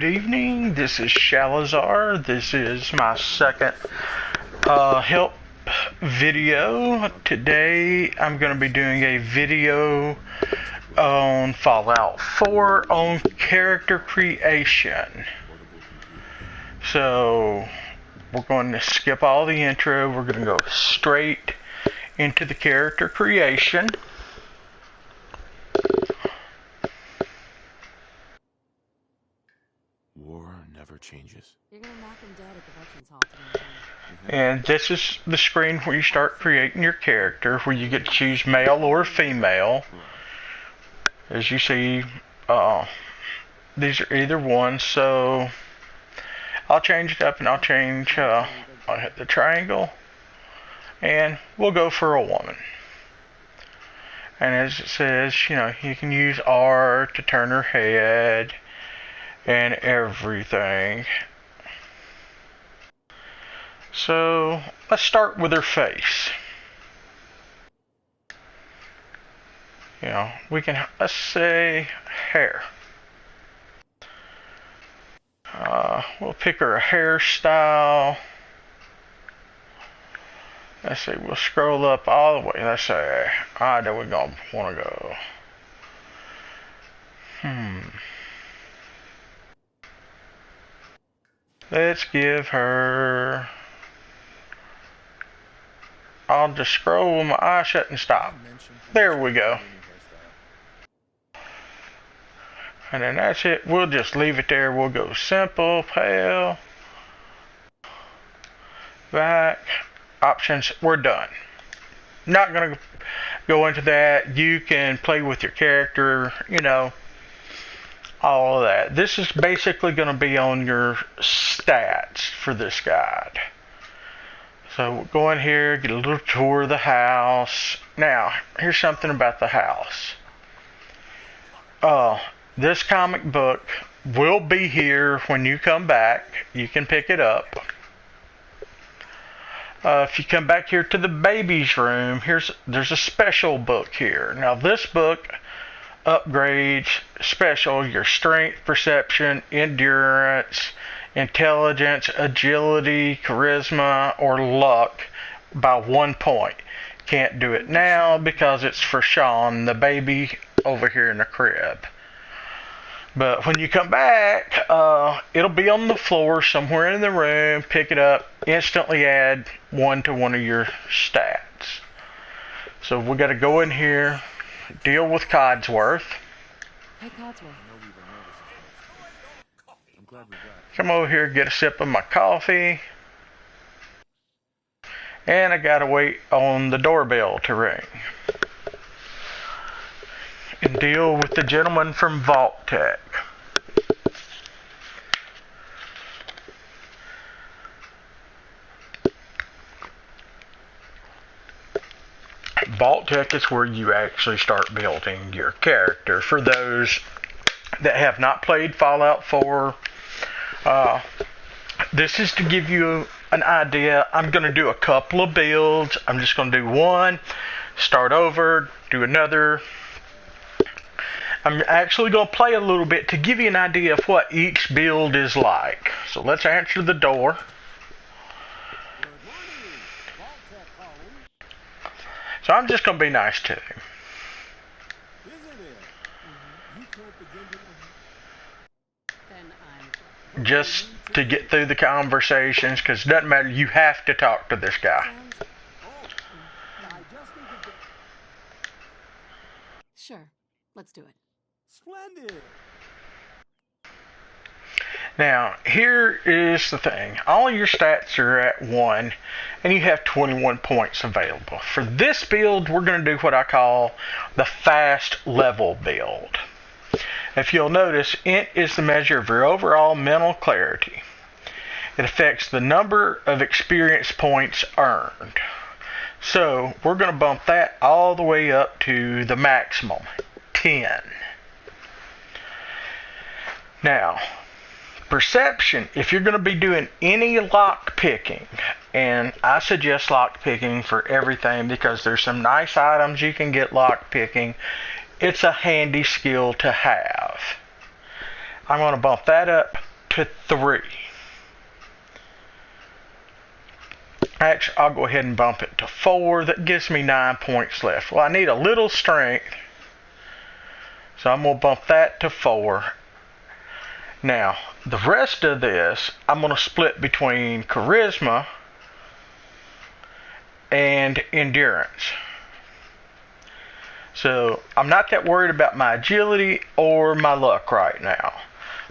Good evening, this is Shalazar. This is my second help video. Today I'm going to be doing a video on Fallout 4 on character creation. So we're going to skip all the intro. We're going to go straight into the character creation. War never changes. You're gonna knock him dead at the Veterans Hall today. And this is the screen where you start creating your character, where you get to choose male or female. As you see, these are either one, so I'll change it up and I'll hit the triangle, and we'll go for a woman. And as it says, you can use R to turn her head and everything. So let's start with her face. Let's say hair. We'll pick her a hairstyle. Let's see, we'll scroll up all the way. Let's say, there we're gonna want to go. Let's give her. I'll just scroll with my eyes shut and stop. There we go. And then that's it. We'll just leave it there. We'll go simple, pale, back, options. We're done. Not going to go into that. You can play with your character, all of that. This is basically going to be on your stats for this guide. So we'll go in here, get a little tour of the house. Now, here's something about the house. This comic book will be here when you come back. You can pick it up. If you come back here to the baby's room, there's a special book here. Now this book upgrades special your strength, perception, endurance, intelligence, agility, charisma, or luck by 1 point. Can't do it now because it's for Sean, the baby over here in the crib. But when you come back, it'll be on the floor somewhere in the room. Pick it up, instantly add 1 to one of your stats. So we got to go in here, deal with Codsworth. Hey, Codsworth. Come over here, get a sip of my coffee. And I gotta wait on the doorbell to ring. And deal with the gentleman from Vault Tech. Vault Tech is where you actually start building your character. For those that have not played Fallout 4, this is to give you an idea. I'm going to do a couple of builds. I'm just going to do one, start over, do another. I'm actually going to play a little bit to give you an idea of what each build is like. So let's answer the door. So I'm just going to be nice to him. Just to get through the conversations, because it doesn't matter, you have to talk to this guy. Sure, let's do it. Splendid. Now, here is the thing. All your stats are at 1, and you have 21 points available. For this build, we're going to do what I call the fast level build. If you'll notice, int is the measure of your overall mental clarity. It affects the number of experience points earned. So, we're going to bump that all the way up to the maximum, 10. Now, perception, if you're going to be doing any lock picking, and I suggest lock picking for everything because there's some nice items you can get lock picking. It's a handy skill to have. I'm going to bump that up to 3. Actually, I'll go ahead and bump it to 4. That gives me 9 points left. Well, I need a little strength, so I'm going to bump that to 4. Now, the rest of this, I'm going to split between charisma and endurance. So, I'm not that worried about my agility or my luck right now.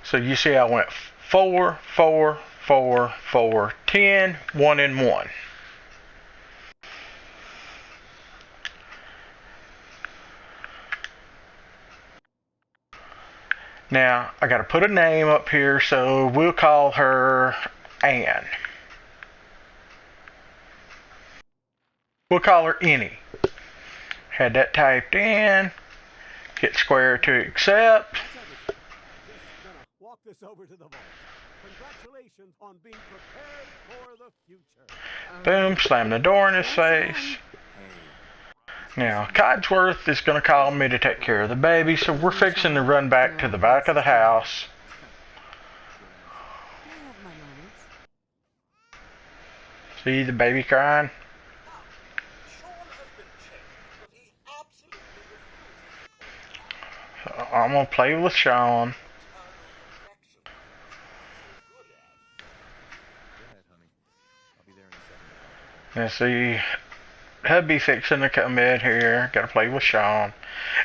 So, you see I went 4, 4, 4, 4, 10, 1, and 1. Now, I got to put a name up here, so we'll call her Anne. We'll call her Annie. Had that typed in. Hit square to accept. Walk this over to the vault. Congratulations on being prepared for the future. Boom, slam the door in his face. Now, Codsworth is going to call me to take care of the baby, so we're fixing to run back to the back of the house. I have my moments. See the baby crying? So I'm going to play with Sean. And see, hubby fixing to come in here. Gotta play with Sean.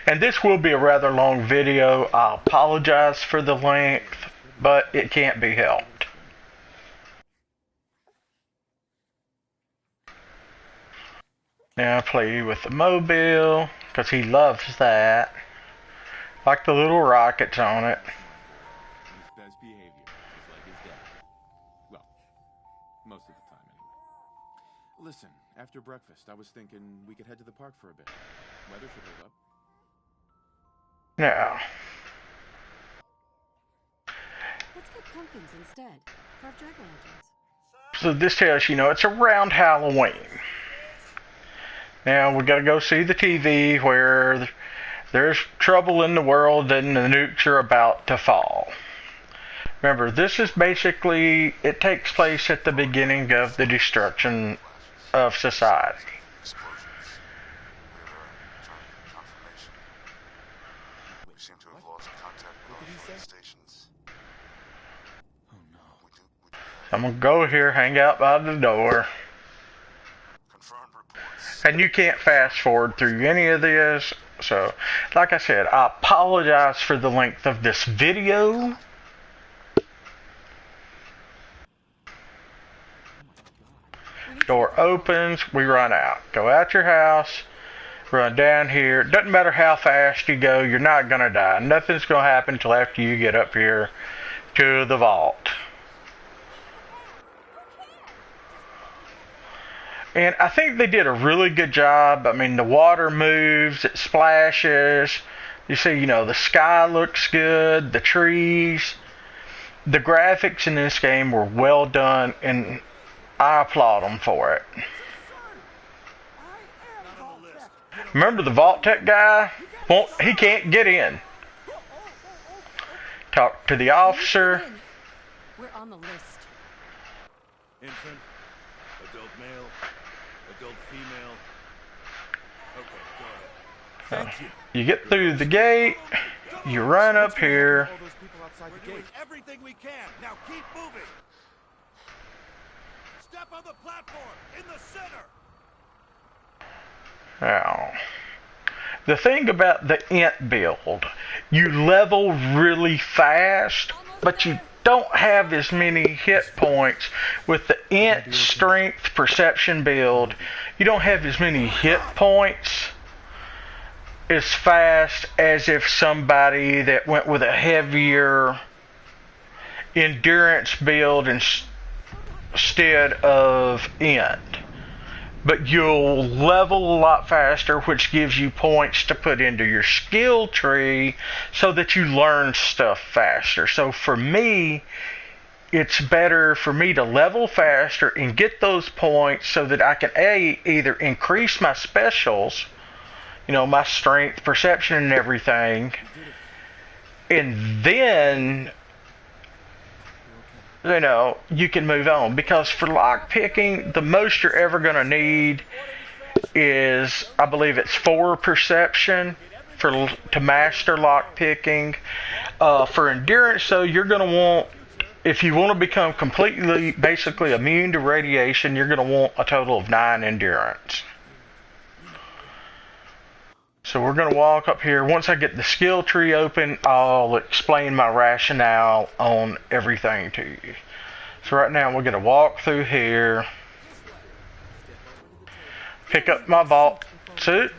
And this will be a rather long video. I apologize for the length, but it can't be helped. Now play with the mobile, because he loves that. Like the little rockets on it. His best behavior, just like his dad. Well, most of the time anyway. Listen, after breakfast, I was thinking we could head to the park for a bit. Weather should hold up. Now, Let's get pumpkins instead. Carve jack-o'-lanterns. so this tells you, it's around Halloween. Now we gotta go see the TV where there's trouble in the world and the nukes are about to fall. Remember, this is basically, it takes place at the beginning of the destruction of society. We seem to have lost contact with our phone stations. Oh no. I'm gonna go here, hang out by the door. Confirmed reports. And you can't fast forward through any of this. So, like I said, I apologize for the length of this video. Door opens, we run out. Go out your house, run down here. Doesn't matter how fast you go, you're not gonna die. Nothing's gonna happen until after you get up here to the vault. And I think they did a really good job. I mean, the water moves, it splashes. You see, the sky looks good, the trees. The graphics in this game were well done, and I applaud them for it. Remember the Vault Tech guy? Well, he can't get in. Talk to the officer. We're on the list. Infant, adult male, adult female. Okay, go ahead. Thank you. You get through the gate. You run up here. All those people outside the gate. Everything we can. Now keep moving. Step on the platform in the center. Now, the thing about the int build, you level really fast, but you don't have as many hit points. With the int strength perception build, you don't have as many hit points as fast as if somebody that went with a heavier endurance build instead of int. But you'll level a lot faster, which gives you points to put into your skill tree so that you learn stuff faster. So for me, it's better for me to level faster and get those points so that I can either increase my specials, my strength, perception, and everything, and then you know, you can move on. Because for lock picking, the most you're ever going to need is, I believe it's 4 perception to master lock picking. For endurance, though, you're going to want, if you want to become completely, basically immune to radiation, you're going to want a total of 9 endurance. So we're going to walk up here. Once I get the skill tree open, I'll explain my rationale on everything to you. So right now we're going to walk through here, pick up my vault suit,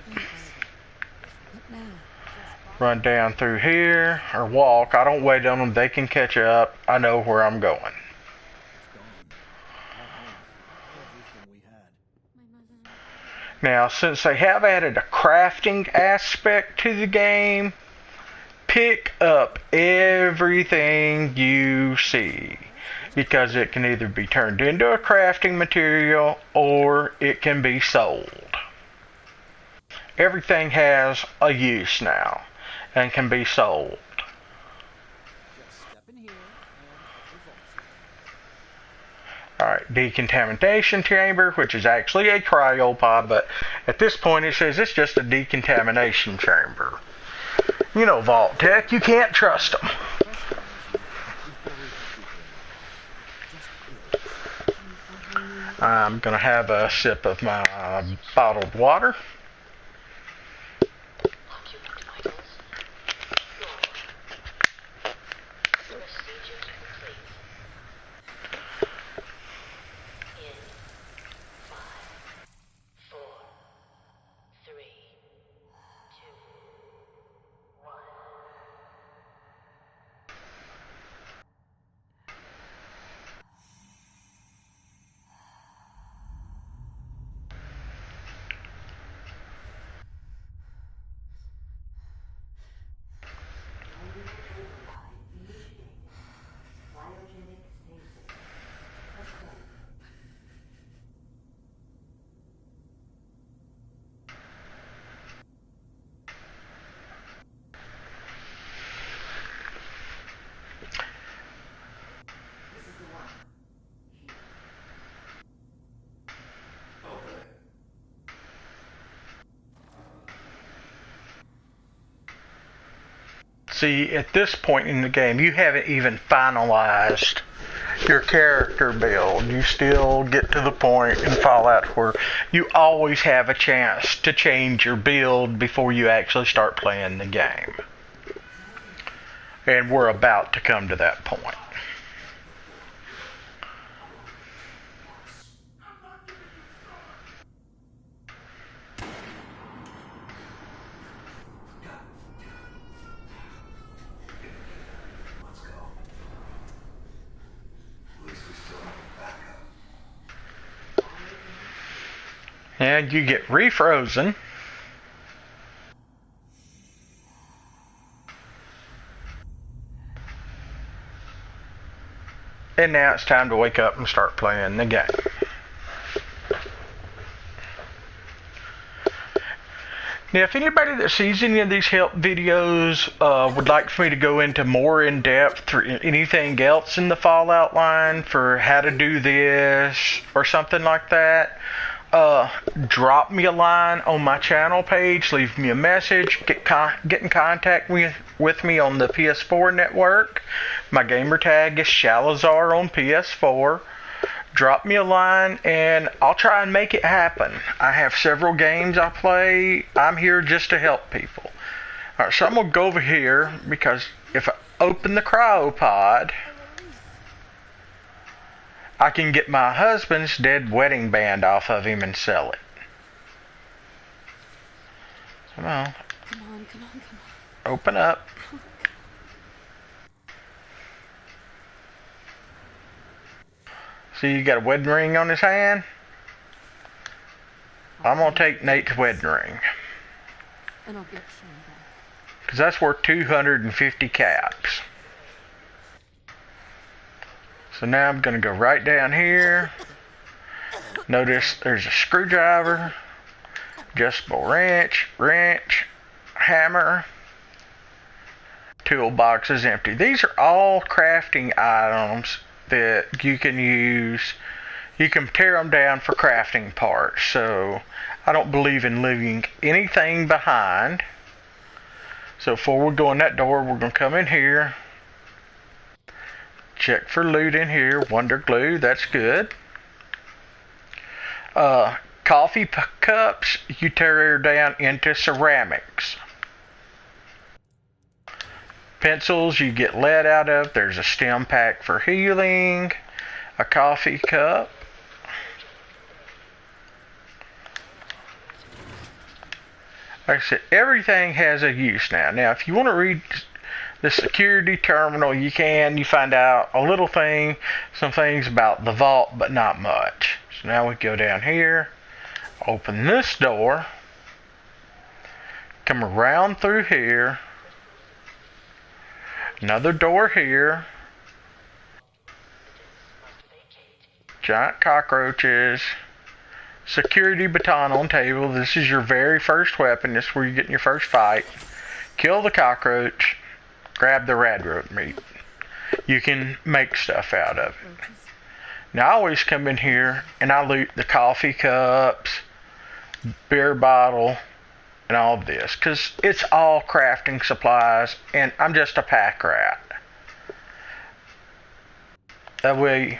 run down through here, or walk. I don't wait on them. They can catch up. I know where I'm going. Now, since they have added a crafting aspect to the game, pick up everything you see, because it can either be turned into a crafting material or it can be sold. Everything has a use now and can be sold. Alright, decontamination chamber, which is actually a cryopod, but at this point it says it's just a decontamination chamber. You know, Vault Tech, you can't trust them. I'm going to have a sip of my bottled water. See, at this point in the game, you haven't even finalized your character build. You still get to the point in Fallout where you always have a chance to change your build before you actually start playing the game. And we're about to come to that point. And you get refrozen. And now it's time to wake up and start playing the game. Now, if anybody that sees any of these help videos would like for me to go into more in depth or anything else in the Fallout line for how to do this or something like that, drop me a line on my channel page, leave me a message, get in contact with me on the PS4 network. My gamer tag is Shalazar on PS4. Drop me a line and I'll try and make it happen. I have several games I play. I'm here just to help people. Alright, so I'm going to go over here because if I open the cryopod, I can get my husband's dead wedding band off of him and sell it. Come on. Come on, come on, come on. Open up. See, you got a wedding ring on his hand? I'm going to take Nate's wedding ring. And I'll get Shane back. Because that's worth 250 caps. So now I'm going to go right down here. Notice there's a screwdriver, adjustable wrench, hammer. Toolbox is empty. These are all crafting items that you can use. You can tear them down for crafting parts. So I don't believe in leaving anything behind. So before we go in that door, we're going to come in here. Check for loot in here. Wonder glue, that's good. Coffee cups, you tear down into ceramics. Pencils you get lead out of. There's a stem pack for healing. A coffee cup. Like I said, everything has a use now. Now, if you want to read the security terminal, you can. You find out a little thing, some things about the vault, but not much. So now we go down here, open this door, come around through here, another door here, giant cockroaches, security baton on table. This is your very first weapon. This is where you're getting your first fight. Kill the cockroach, grab the radroach meat. You can make stuff out of it. Now I always come in here and I loot the coffee cups, beer bottle, and all of this, because it's all crafting supplies, and I'm just a pack rat. That way,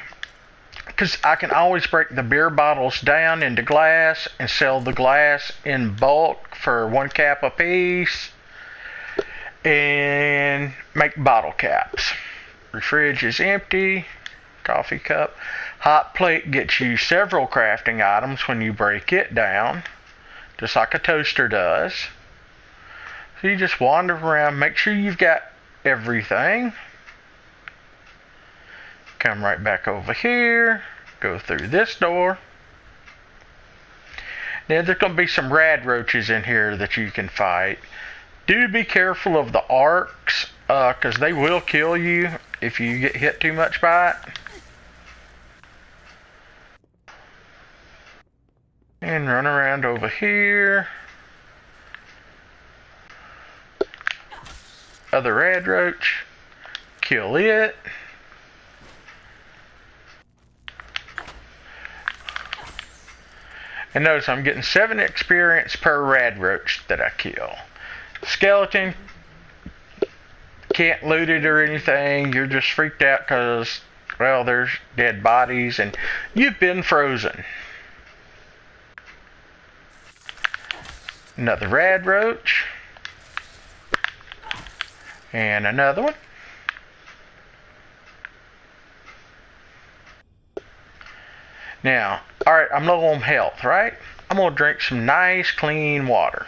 because I can always break the beer bottles down into glass and sell the glass in bulk for 1 cap a piece, and make bottle caps. Fridge is empty. Coffee cup. Hot plate gets you several crafting items when you break it down, just like a toaster does. So you just wander around, make sure you've got everything. Come right back over here, go through this door. Now there's going to be some rad roaches in here that you can fight. Do be careful of the arcs, because they will kill you if you get hit too much by it. And run around over here. Other rad roach. Kill it. And notice I'm getting 7 experience per rad roach that I kill. Skeleton, can't loot it or anything. You're just freaked out because, well, there's dead bodies and you've been frozen. Another rad roach. And another one. Now, alright, I'm low on health, right? I'm going to drink some nice, clean water.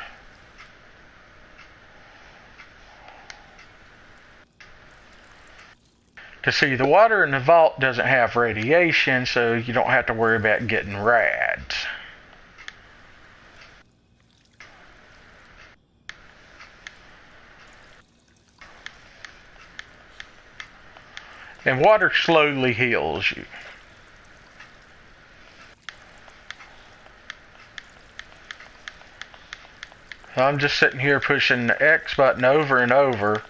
To see, the water in the vault doesn't have radiation, so you don't have to worry about getting rads. And water slowly heals you. So I'm just sitting here pushing the X button over and over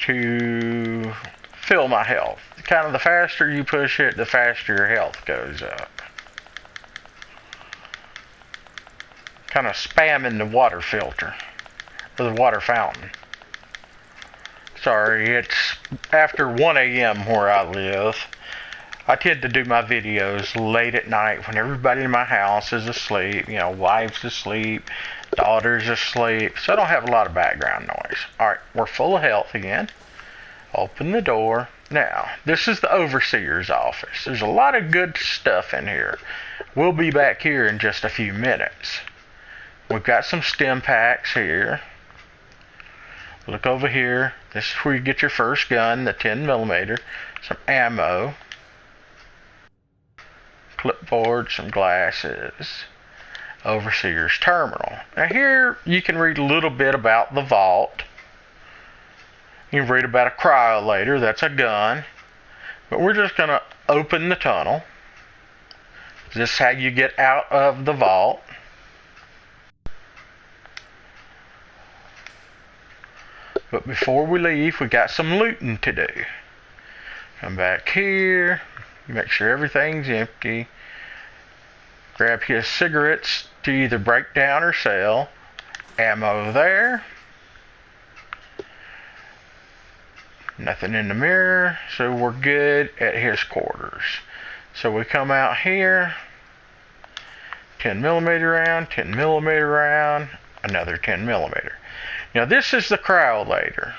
to fill my health. Kind of the faster you push it, the faster your health goes up. Kind of spamming the water filter, or the water fountain. Sorry, it's after 1 a.m. where I live. I tend to do my videos late at night when everybody in my house is asleep. You know, wife's asleep, daughter's asleep, so I don't have a lot of background noise. Alright, we're full of health again. Open the door. Now, this is the overseer's office. There's a lot of good stuff in here. We'll be back here in just a few minutes. We've got some stem packs here. Look over here. This is where you get your first gun, the 10mm. Some ammo. Clipboard, some glasses. Overseer's terminal. Now here you can read a little bit about the vault. You can read about a cryolator, that's a gun. But we're just going to open the tunnel. This is how you get out of the vault. But before we leave, we got some looting to do. Come back here. Make sure everything's empty. Grab his cigarettes to either break down or sell. Ammo there. Nothing in the mirror, so we're good at his quarters. So we come out here. 10mm round, 10mm round, another 10mm. Now this is the cryolator.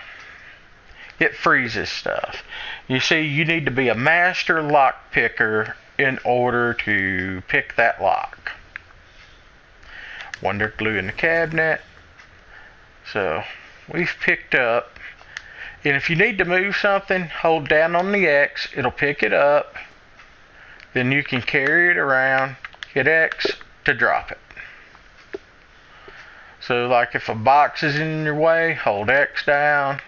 It freezes stuff. You see, you need to be a master lock picker in order to pick that lock. Wonder glue in the cabinet. So we've picked up. And if you need to move something, hold down on the X. It'll pick it up. Then you can carry it around. Hit X to drop it. So like if a box is in your way, hold X down.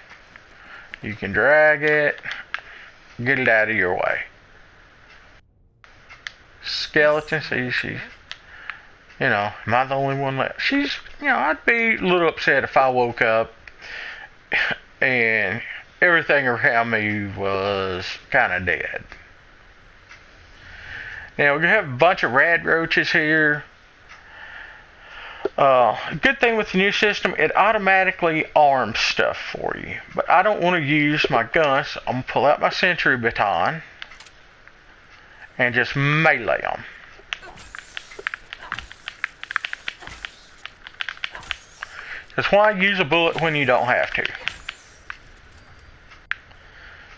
You can drag it. Get it out of your way. Skeleton, see, she's, am I the only one left? She's, I'd be a little upset if I woke up and everything around me was kind of dead. Now we have a bunch of rad roaches here. Good thing with the new system, it automatically arms stuff for you. But I don't want to use my guns. I'm going to pull out my sentry baton and just melee them. Because why use a bullet when you don't have to?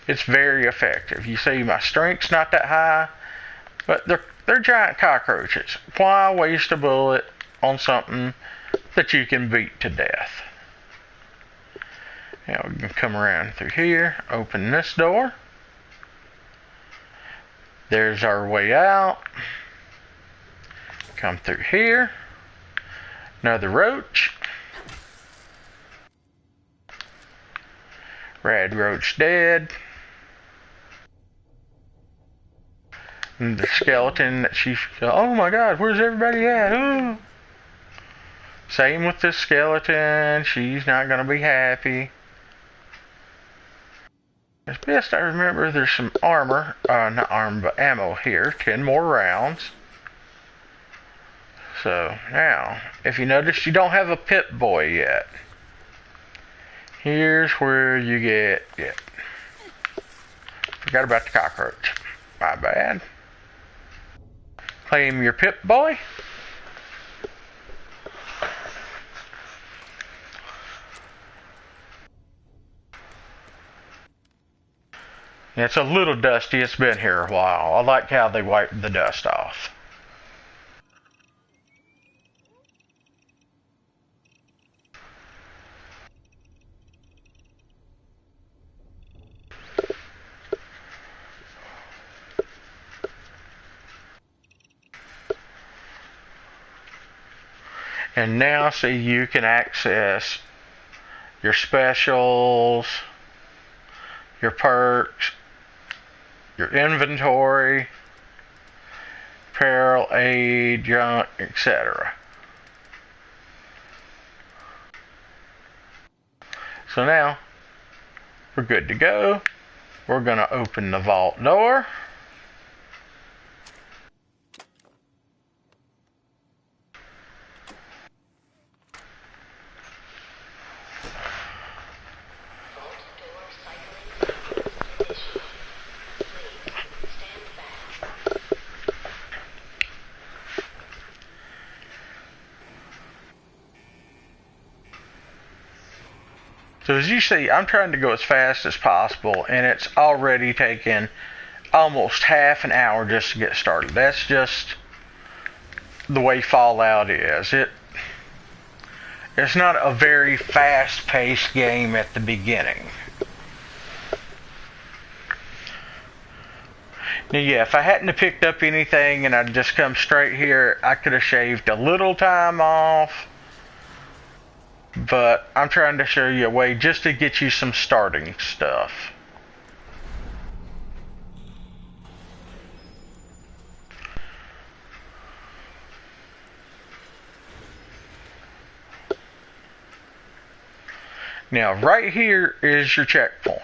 It's very effective. You see, my strength's not that high, but they're giant cockroaches. Why waste a bullet on something that you can beat to death? Now we can come around through here, open this door. There's our way out. Come through here. Another roach. Rad roach dead. And the skeleton that she... Oh my god, where's everybody at? Ooh. Same with this skeleton. She's not going to be happy. As best I remember, there's some armor. Not armor, but ammo here. 10 more rounds. So, now, if you notice, you don't have a Pip Boy yet. Here's where you get it. Forgot about the cockroach. My bad. Claim your Pip Boy. It's a little dusty. It's been here a while. I like how they wipe the dust off. And now, see, you can access your specials, your perks, your inventory, apparel, aid, junk, etc. So now, we're good to go. We're going to open the vault door. So as you see, I'm trying to go as fast as possible, and it's already taken almost half an hour just to get started. That's just the way Fallout is. It's not a very fast-paced game at the beginning. Now, yeah, if I hadn't have picked up anything and I'd just come straight here, I could have shaved a little time off. But I'm trying to show you a way just to get you some starting stuff. Now, right here is your checkpoint.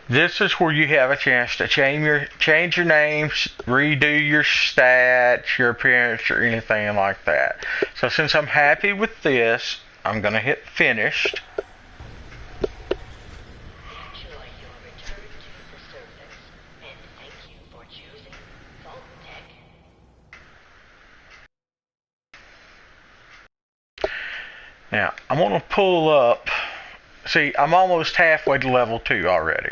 This is where you have a chance to change your names, redo your stats, your appearance, or anything like that. So since I'm happy with this, I'm going to hit finished. Now, I'm going to pull up. See, I'm almost halfway to level 2 already.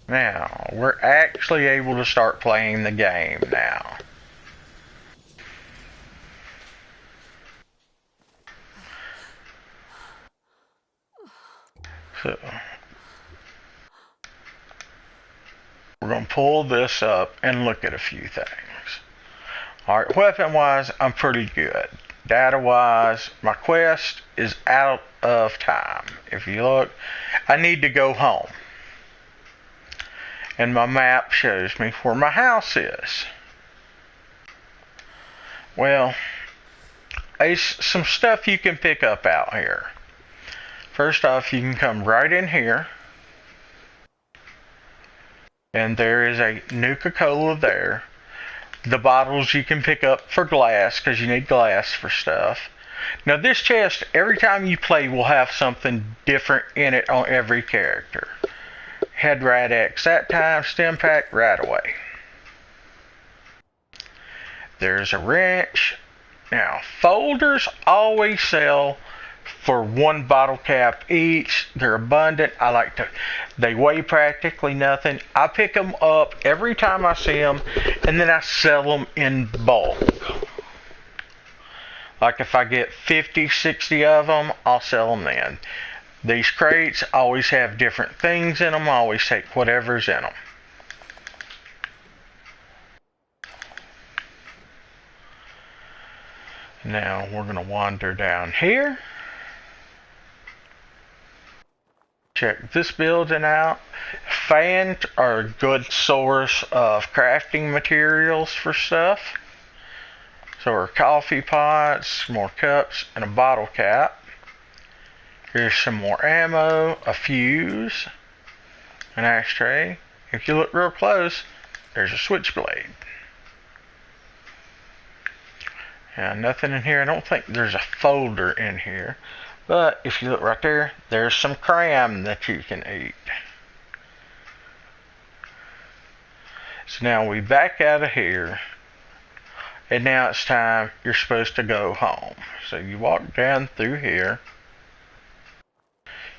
Now, we're actually able to start playing the game now. So, we're going to pull this up and look at a few things. Alright, weapon-wise, I'm pretty good. Data-wise, my quest is out of time. If you look, I need to go home. And my map shows me where my house is. Well, there's some stuff you can pick up out here. First off, you can come right in here. And there is a Nuka-Cola there. The bottles you can pick up for glass, because you need glass for stuff. Now this chest, every time you play, will have something different in it on every character. Had Rad X that time, Stim Pack right away. There's a wrench. Now, folders always sell for 1 bottle cap each. They're abundant. They weigh practically nothing. I pick them up every time I see them, and then I sell them in bulk. Like if I get 50, 60 of them, I'll sell them then. These crates always have different things in them. I always take whatever's in them. Now we're going to wander down here. Check this building out. Fans are a good source of crafting materials for stuff. So are coffee pots, more cups, and a bottle cap. Here's some more ammo, a fuse, an ashtray. If you look real close, there's a switchblade. Now, nothing in here. I don't think there's a folder in here. But if you look right there, there's some cram that you can eat. So now we back out of here. And now it's time, you're supposed to go home. So you walk down through here.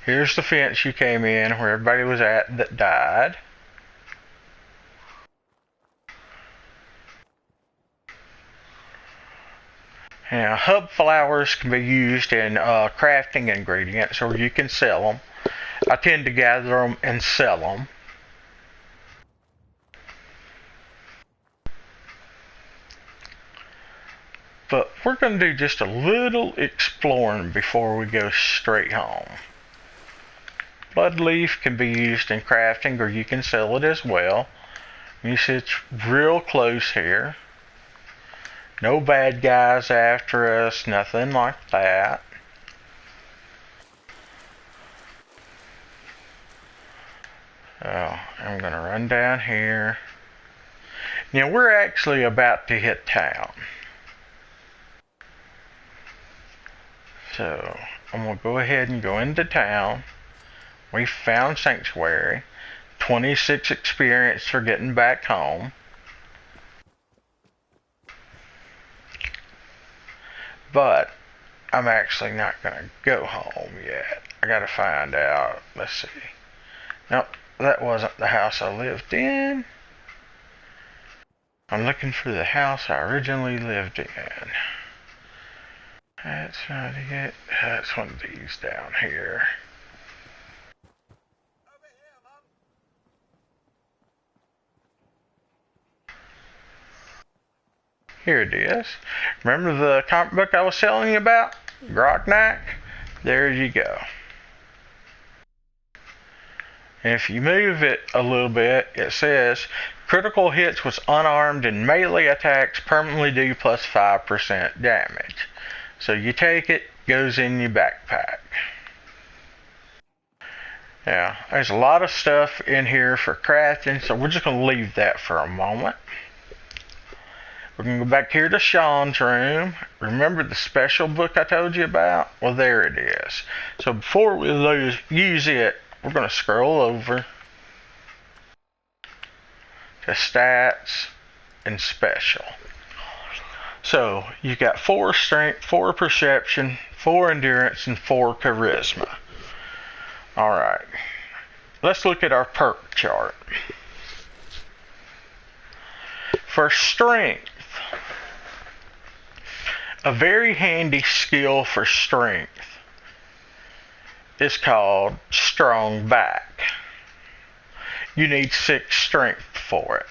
Here's the fence you came in where everybody was at that died. Now, hub flowers can be used in crafting ingredients, or you can sell them. I tend to gather them and sell them. But we're going to do just a little exploring before we go straight home. Blood leaf can be used in crafting, or you can sell it as well. You see it's real close here. No bad guys after us, nothing like that. Oh, I'm going to run down here. Now we're actually about to hit town. So I'm going to go ahead and go into town. We found Sanctuary. 26 experience for getting back home. But I'm actually not going to go home yet. I got to find out. Let's see. Nope, that wasn't the house I lived in. I'm looking for the house I originally lived in. That's not it. That's one of these down here. Here it is. Remember the comic book I was telling you about? Grognak? There you go. And if you move it a little bit, it says critical hits with unarmed and melee attacks permanently do plus 5% damage. So you take it, goes in your backpack. Now, there's a lot of stuff in here for crafting, so we're just going to leave that for a moment. We're going to go back here to Sean's room. Remember the special book I told you about? Well, there it is. So before we use it, we're going to scroll over to stats and special. So you got 4 strength, 4 perception, 4 endurance, and 4 charisma. Alright, let's look at our perk chart. For strength, a very handy skill for strength is called strong back. You need 6 strength for it.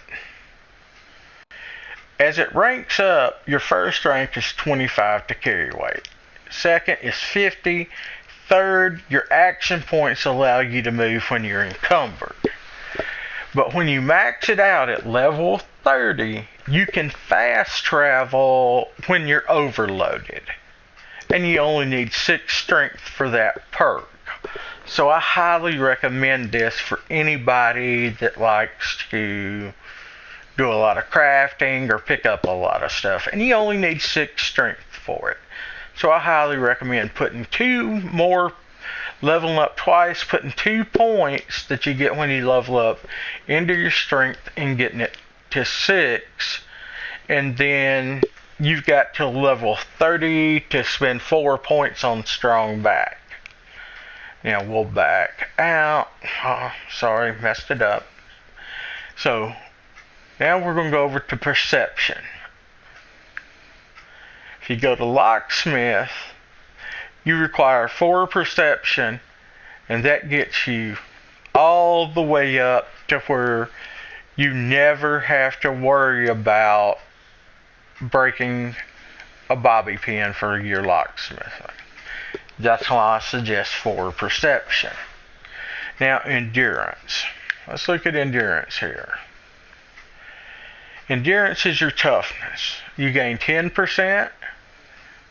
As it ranks up, your first rank is 25 to carry weight. Second is 50. Third, your action points allow you to move when you're encumbered. But when you max it out at level 30, you can fast travel when you're overloaded. And you only need 6 strength for that perk. So I highly recommend this for anybody that likes to do a lot of crafting or pick up a lot of stuff. And you only need 6 strength for it. So I highly recommend putting 2 more, leveling up twice, putting 2 points that you get when you level up into your strength and getting it to 6. And then you've got till level 30 to spend 4 points on strong back. Now we'll back out. Oh, sorry, messed it up. So now we're going to go over to perception. If you go to locksmith, you require 4 perception, and that gets you all the way up to where you never have to worry about breaking a bobby pin for your locksmithing. That's why I suggest 4 perception. Now endurance. Let's look at endurance here. Endurance is your toughness. You gain 10%,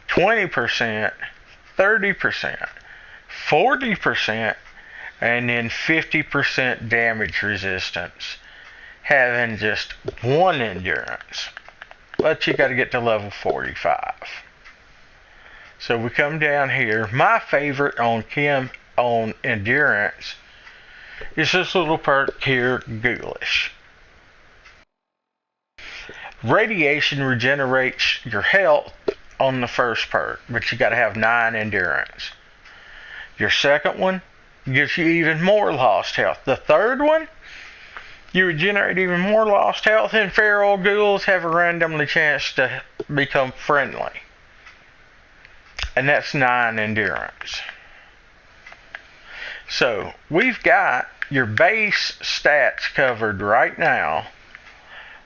20%, 30%, 40%, and then 50% damage resistance, having just 1 endurance. But you got to get to level 45. So we come down here. My favorite on endurance is this little perk here, Ghoulish. Radiation regenerates your health on the first perk, but you got to have 9 endurance. Your second one gives you even more lost health. The third one, you regenerate even more lost health, and feral ghouls have a randomly chance to become friendly. And that's 9 endurance. So we've got your base stats covered right now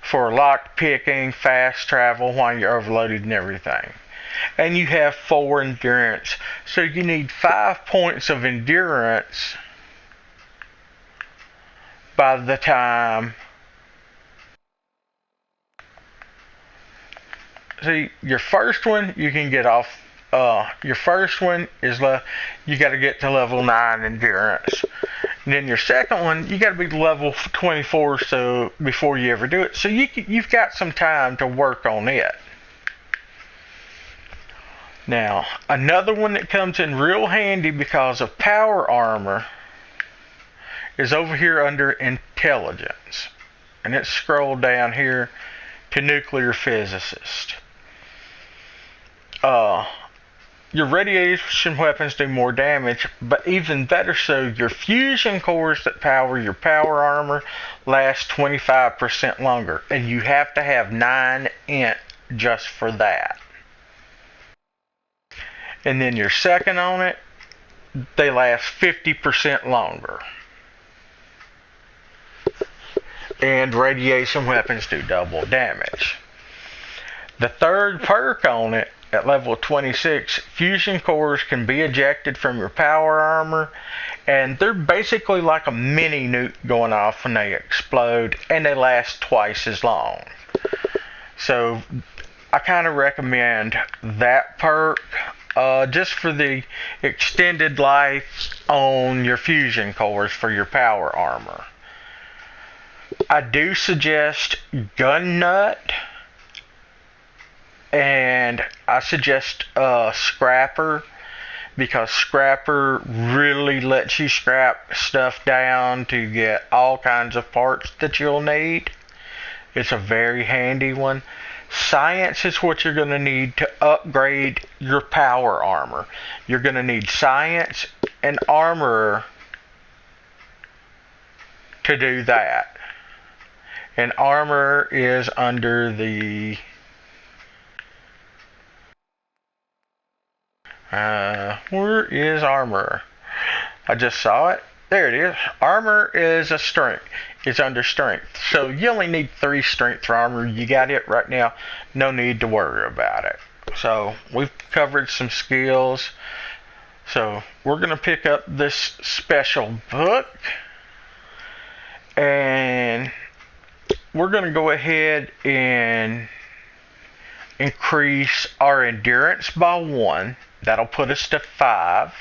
for lock picking, fast travel while you're overloaded and everything. And you have 4 endurance. So you need 5 points of endurance by the time. See, your first one you can get off. Your first one is you got to get to level 9 endurance. And then your second one, you got to be level 24 so before you ever do it. So you've got some time to work on it. Now, another one that comes in real handy because of power armor is over here under intelligence. And it's scrolled down here to nuclear physicist. Your radiation weapons do more damage, but even better so, your fusion cores that power your power armor last 25% longer. And you have to have 9 int just for that. And then your second on it, they last 50% longer. And radiation weapons do double damage. The third perk on it, at level 26, fusion cores can be ejected from your power armor And they're basically like a mini nuke going off when they explode, and they last twice as long. So I kind of recommend that perk just for the extended life on your fusion cores for your power armor. I do suggest Gun Nut, and I suggest Scrapper, because Scrapper really lets you scrap stuff down to get all kinds of parts that you'll need. It's a very handy one. Science is what you're going to need to upgrade your power armor. You're going to need Science and Armor to do that. And Armor is under the... where is Armor? I just saw it. There it is. Armor is a strength. It's under strength. So you only need 3 strength for armor. You got it right now. No need to worry about it. So we've covered some skills. So we're going to pick up this special book. And we're going to go ahead and increase our endurance by 1. That'll put us to 5.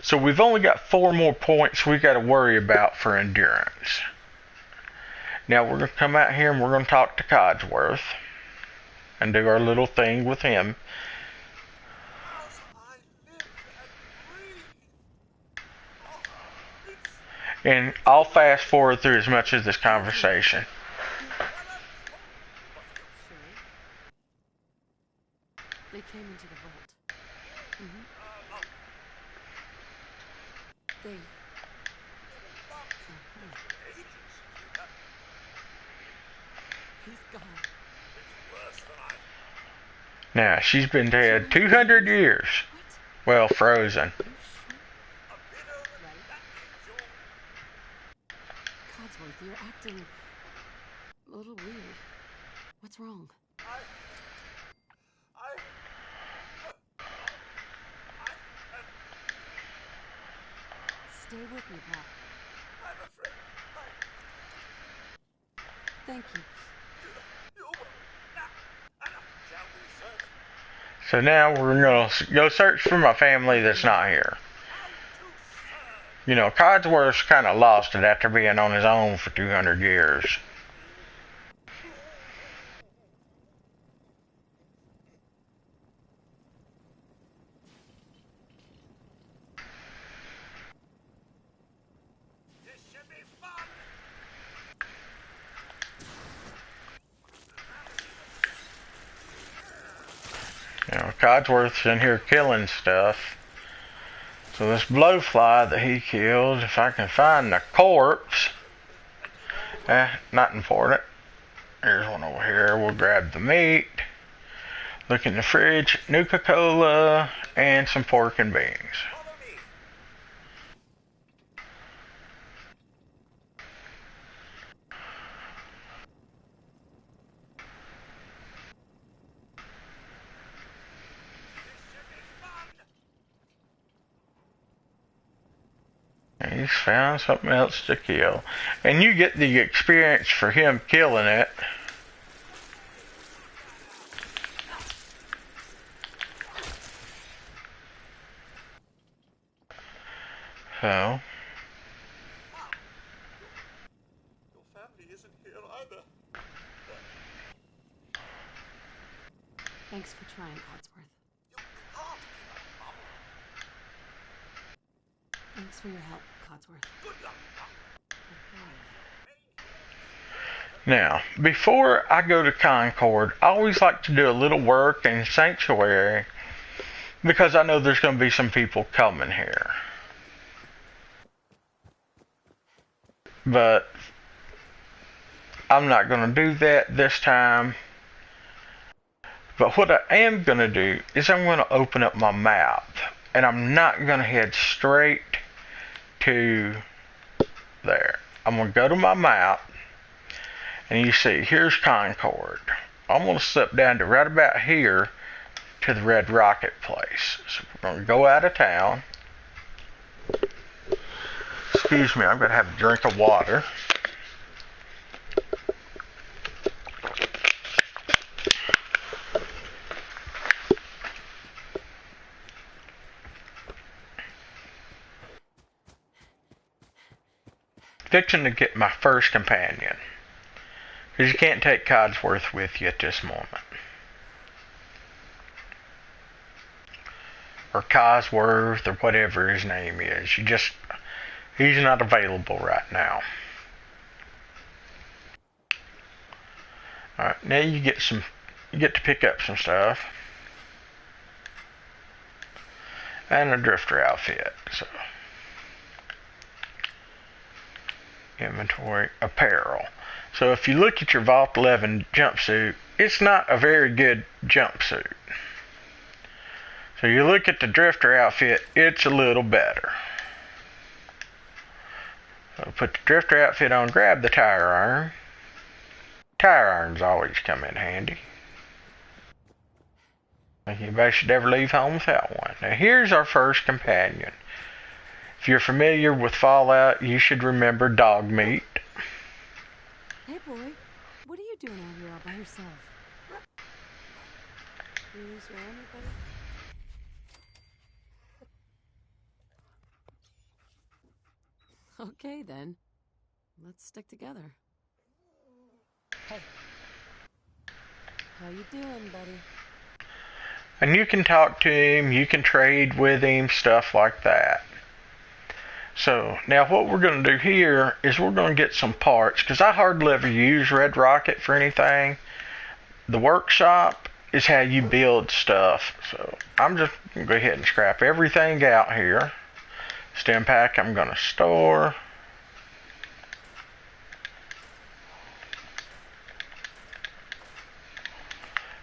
So we've only got 4 more points we got to worry about for endurance. Now we're going to come out here and we're going to talk to Codsworth and do our little thing with him. And I'll fast forward through as much of this conversation. They came into the vault. They... He's gone. Now, she's been dead 200 years. Well, frozen. Codsworth, you're acting a little weird. What's wrong? Stay with me, pal. I'm afraid. Thank you. So now we're going to go search for my family that's not here. You know, Codsworth's kind of lost it after being on his own for 200 years. You know, Codsworth's in here killing stuff. So this blowfly that he killed, if I can find the corpse, not important. Here's one over here. We'll grab the meat. Look in the fridge. Nuka-Cola and some pork and beans. He's found something else to kill. And you get the experience for him killing it. So. Your family isn't here either. Thanks for trying, Codsworth. You can't give up, Mum. Thanks for your help, Codsworth. Good luck. Now, before I go to Concord, I always like to do a little work in Sanctuary because I know there's going to be some people coming here. But I'm not going to do that this time. But what I am going to do is I'm going to open up my map. And I'm not going to head straight to there. I'm going to go to my map. And you see, here's Concord. I'm going to step down to right about here to the Red Rocket place. So we're going to go out of town. Excuse me, I'm going to have a drink of water. Fixing to get my first companion. Because you can't take Codsworth with you at this moment. Or Cosworth, or whatever his name is. He's not available right now. Alright, now you get to pick up some stuff. And a drifter outfit, so. Inventory, apparel. So if you look at your Vault 11 jumpsuit, it's not a very good jumpsuit. So you look at the drifter outfit, it's a little better. So put the drifter outfit on, grab the tire iron. Tire irons always come in handy. Anybody should ever leave home without one. Now here's our first companion. If you're familiar with Fallout, you should remember dog meat. Hey, boy. What are you doing out here all by yourself? You lose your anybody? Okay, then. Let's stick together. Hey. How you doing, buddy? And you can talk to him, you can trade with him, stuff like that. So, now what we're going to do here is we're going to get some parts, because I hardly ever use Red Rocket for anything. The workshop is how you build stuff. So, I'm just going to go ahead and scrap everything out here. Stim pack I'm going to store.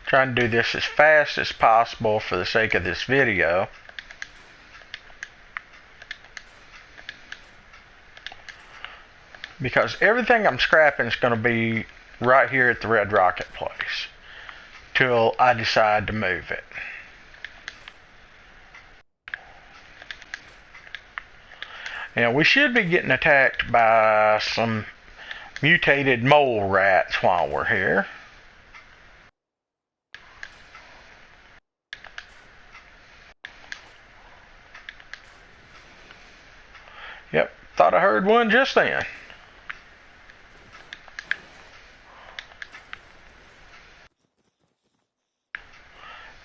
Trying to do this as fast as possible for the sake of this video. Because everything I'm scrapping is going to be right here at the Red Rocket place till I decide to move it. Now we should be getting attacked by some mutated mole rats while we're here. Yep, thought I heard one just then.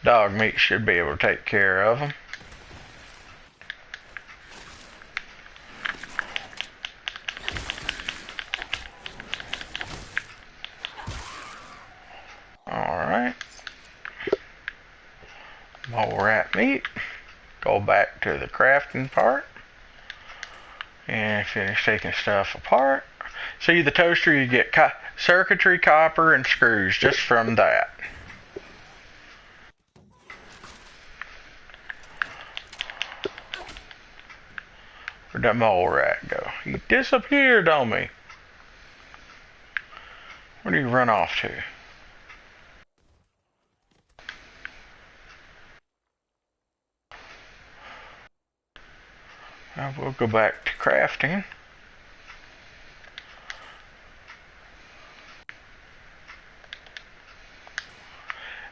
Dog meat should be able to take care of them. Alright. Mole rat meat. Go back to the crafting part. And finish taking stuff apart. See the toaster, you get circuitry, copper, and screws just from that. Where'd that mole rat go? He disappeared on me. Where did he run off to? Well, we'll go back to crafting.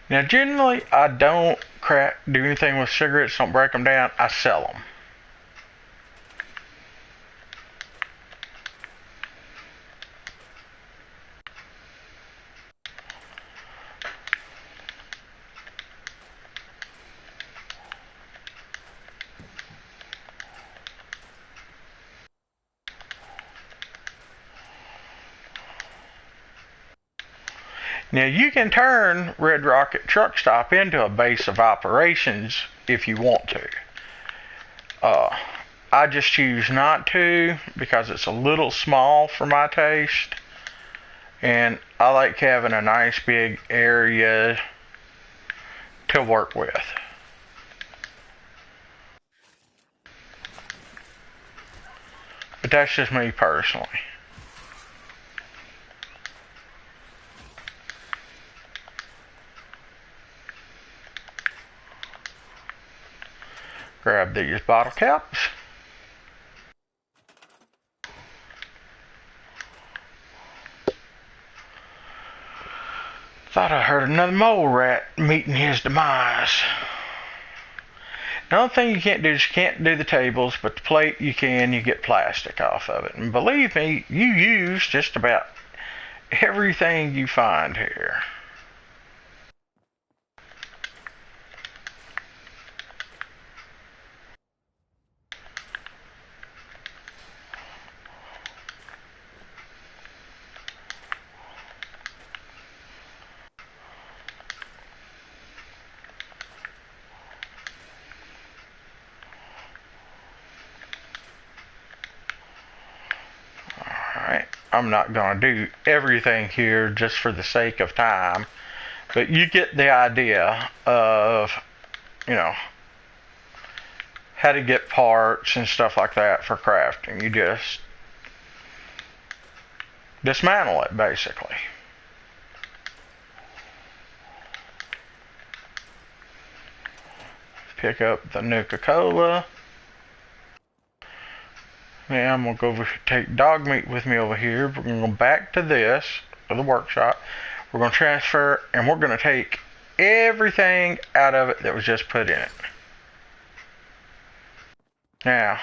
Now generally I don't do anything with cigarettes, don't break them down, I sell them. Now you can turn Red Rocket Truck Stop into a base of operations if you want to. I just choose not to because it's a little small for my taste. And I like having a nice big area to work with. But that's just me personally. Grab these bottle caps. Thought I heard another mole rat meeting his demise. The only thing you can't do is you can't do the tables, but the plate you can. You get plastic off of it. And believe me, you use just about everything you find here. Alright, I'm not going to do everything here just for the sake of time, but you get the idea of, you know, how to get parts and stuff like that for crafting. You just dismantle it, basically. Pick up the Nuka-Cola. Now I'm going to go over, take dog meat with me over here. We're going to go back to this, to the workshop. We're going to transfer, and we're going to take everything out of it that was just put in it. Now,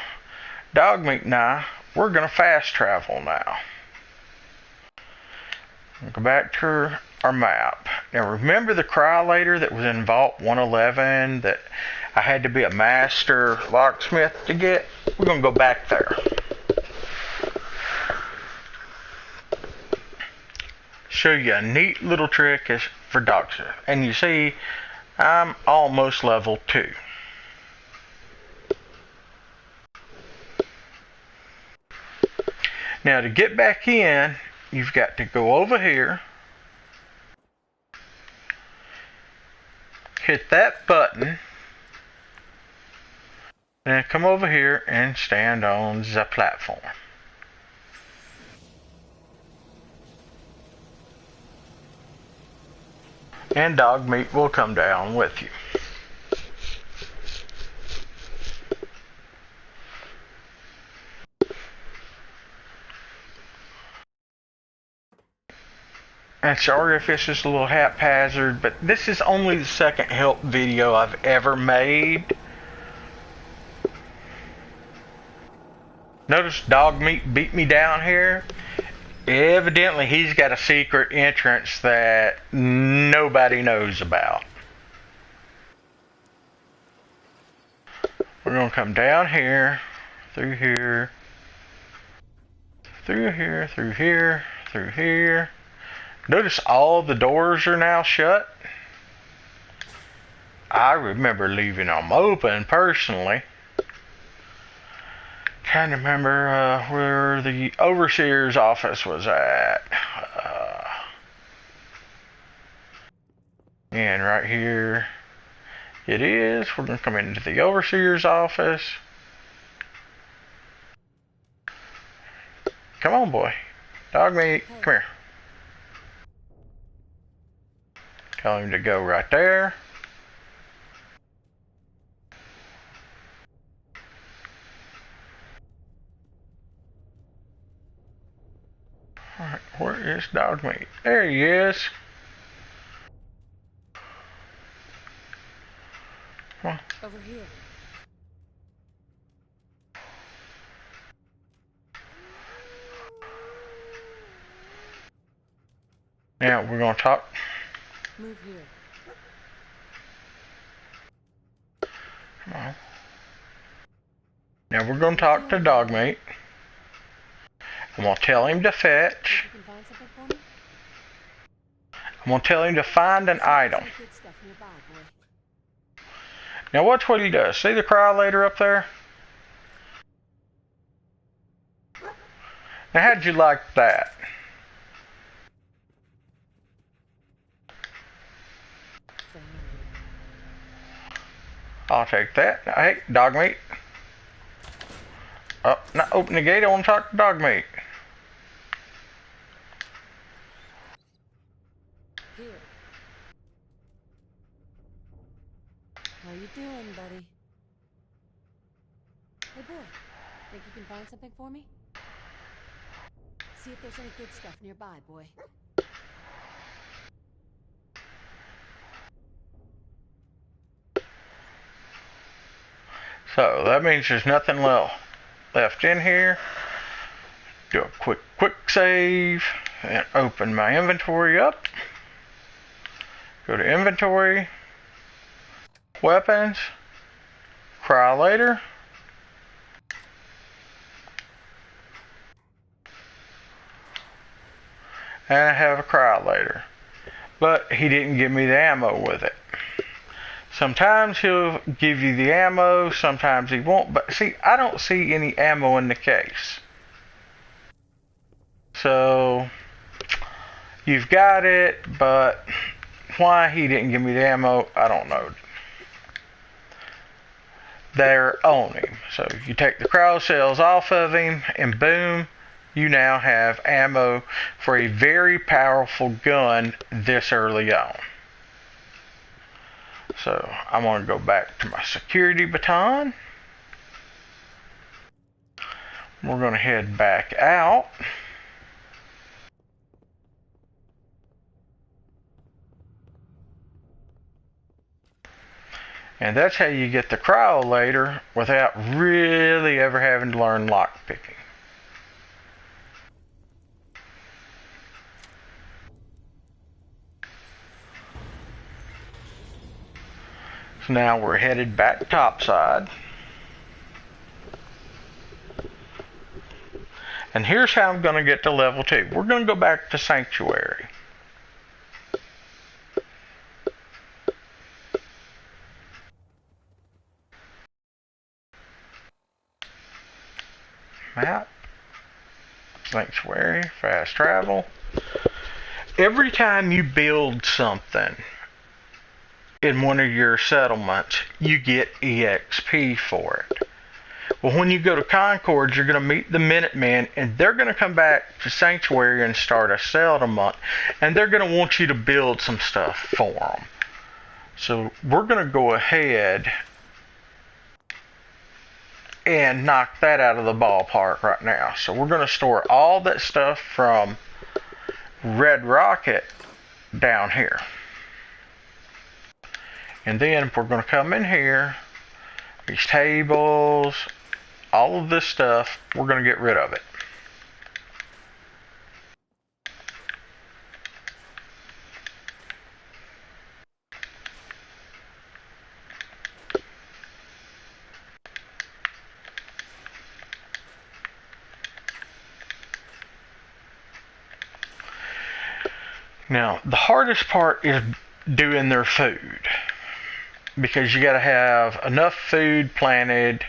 dog meat and I, we're going to fast travel now. We'll go back to our map. Now remember the cryolator that was in Vault 111 that I had to be a master locksmith to get? We're going to go back there. Show you a neat little trick for dogsmith. And you see, I'm almost level 2. Now to get back in, you've got to go over here, hit that button, then come over here and stand on the platform. And dog meat will come down with you. And sorry if this is a little haphazard, but this is only the second help video I've ever made. Notice dog meat beat me down here. Evidently he's got a secret entrance that nobody knows about. We're going to come down here, through here, through here, through here, through here. Notice all the doors are now shut. I remember leaving them open personally. Trying to remember where the overseer's office was at. And right here it is. We're going to come into the overseer's office. Come on, boy. Dog meat, come here. Tell him to go right there. Alright, where is dog meat? There he is. Come on. Over here. Now we're going to talk. Move here. Come on. Now we're going to talk to dog meat. I'm going to tell him to fetch. You can find something for me? I'm going to tell him to find an item. Good stuff nearby, boy. Now watch what he does. See the cryolator up there? Now how'd you like that? I'll take that. Now, hey, dog meat. Oh, now open the gate. I want to talk to dog meat. Here. How you doing, buddy? Hey, boy. Think you can find something for me? See if there's any good stuff nearby, boy. So that means there's nothing left in here. Do a quick save and open my inventory up. Go to inventory, weapons, cryolator. And I have a cryolator. But he didn't give me the ammo with it. Sometimes he'll give you the ammo, sometimes he won't. But see, I don't see any ammo in the case. So, you've got it, but why he didn't give me the ammo, I don't know. They're on him. So, you take the cryo cells off of him, and boom, you now have ammo for a very powerful gun this early on. So I'm going to go back to my security baton. We're going to head back out. And that's how you get the cryolator without really ever having to learn lockpicking. So now we're headed back topside. And here's how I'm going to get to level 2. We're going to go back to Sanctuary. Map. Sanctuary. Fast travel. Every time you build something in one of your settlements, you get EXP for it. Well, when you go to Concord, you're going to meet the Minutemen, and they're going to come back to Sanctuary and start a settlement, and they're going to want you to build some stuff for them. So we're going to go ahead and knock that out of the ballpark right now. So we're going to store all that stuff from Red Rocket down here. And then we're going to come in here, these tables, all of this stuff, we're going to get rid of it. Now, the hardest part is doing their food, because you got to have enough food planted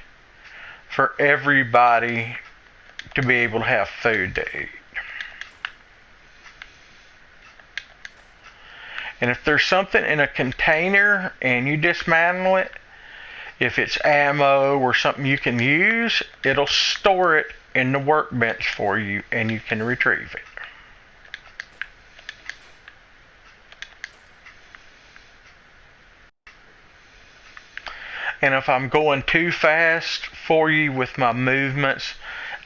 for everybody to be able to have food to eat. And if there's something in a container and you dismantle it, if it's ammo or something you can use, it'll store it in the workbench for you and you can retrieve it. And if I'm going too fast for you with my movements,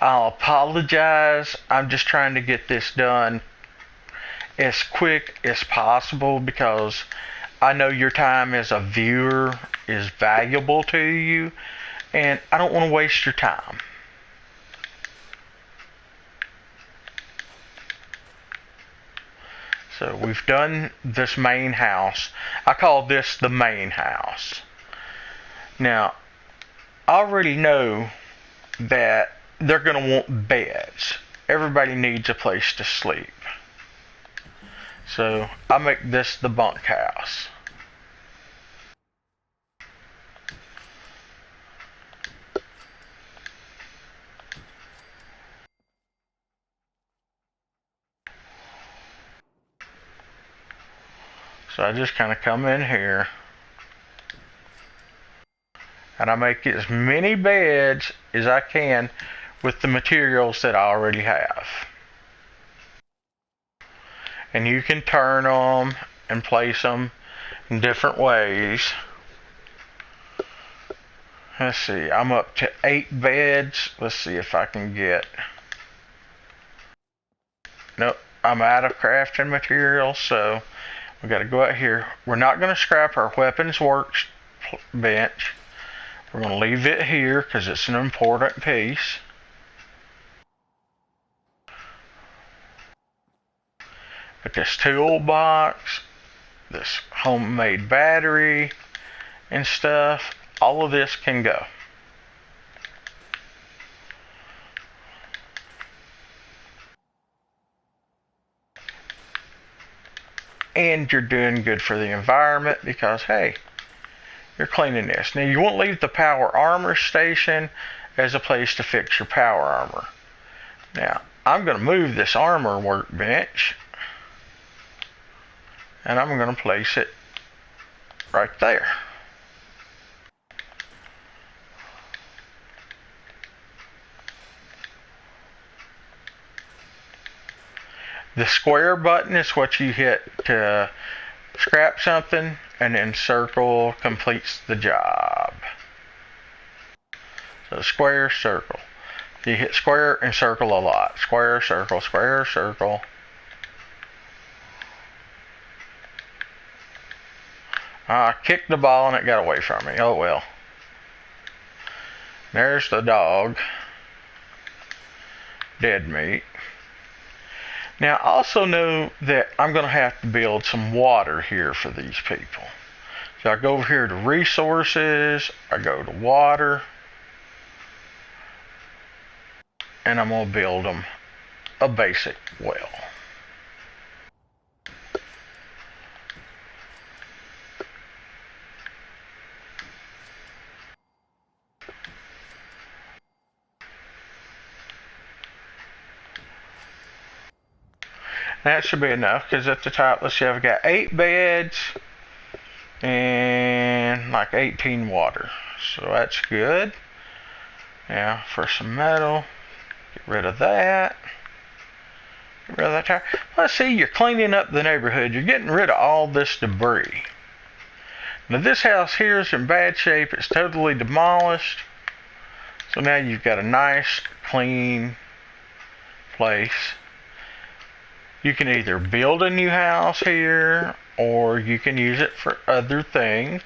I'll apologize. I'm just trying to get this done as quick as possible because I know your time as a viewer is valuable to you, and I don't want to waste your time. So we've done this main house. I call this the main house. Now, I already know that they're going to want beds. Everybody needs a place to sleep. So, I make this the bunkhouse. So I just kind of come in here and I make as many beds as I can with the materials that I already have. And you can turn them and place them in different ways. Let's see, I'm up to 8 beds. Let's see if I can get... Nope, I'm out of crafting materials, so we got to go out here. We're not going to scrap our weapons workbench. We're going to leave it here because it's an important piece. But this toolbox, this homemade battery and stuff, all of this can go. And you're doing good for the environment because, hey, you're cleaning this. Now, you won't leave the power armor station as a place to fix your power armor. Now, I'm going to move this armor workbench, and I'm going to place it right there. The square button is what you hit to scrap something, and then circle completes the job. So square, circle. You hit square and circle a lot. Square, circle, square, circle. I kicked the ball and it got away from me. Oh well. There's the dog. Dead meat. Now, also know that I'm going to have to build some water here for these people. So I go over here to resources, I go to water, and I'm going to build them a basic well. That should be enough because at the top, let's see, I've got 8 beds and like 18 water. So that's good. Now for some metal, get rid of that. Get rid of that tire. Let's see, you're cleaning up the neighborhood. You're getting rid of all this debris. Now this house here is in bad shape. It's totally demolished. So now you've got a nice, clean place. You can either build a new house here, or you can use it for other things.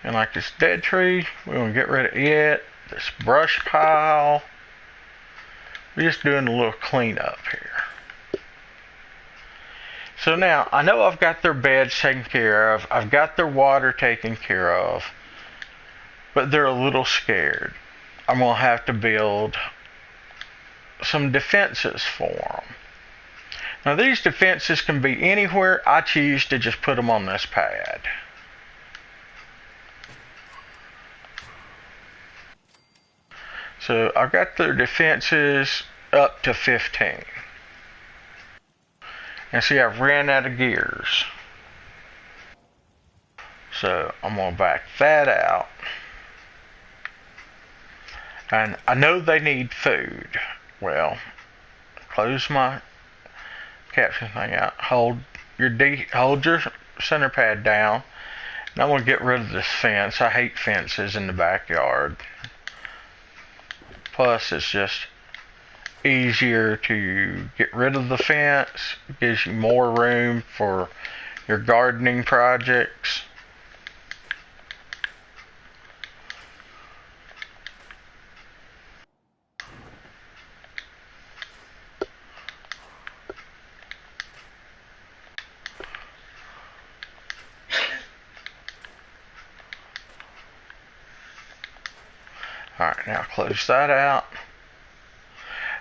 And like this dead tree, we're going to get rid of it. This brush pile. We're just doing a little cleanup here. So now, I know I've got their beds taken care of. I've got their water taken care of. But they're a little scared. I'm going to have to build some defenses for them. Now these defenses can be anywhere. I choose to just put them on this pad. So I've got their defenses up to 15. And see, I've ran out of gears. So I'm going to back that out. And I know they need food. Well, close my caption thing out. Hold your center pad down. And I'm going to get rid of this fence. I hate fences in the backyard. Plus, it's just easier to get rid of the fence. It gives you more room for your gardening projects. Alright, now close that out.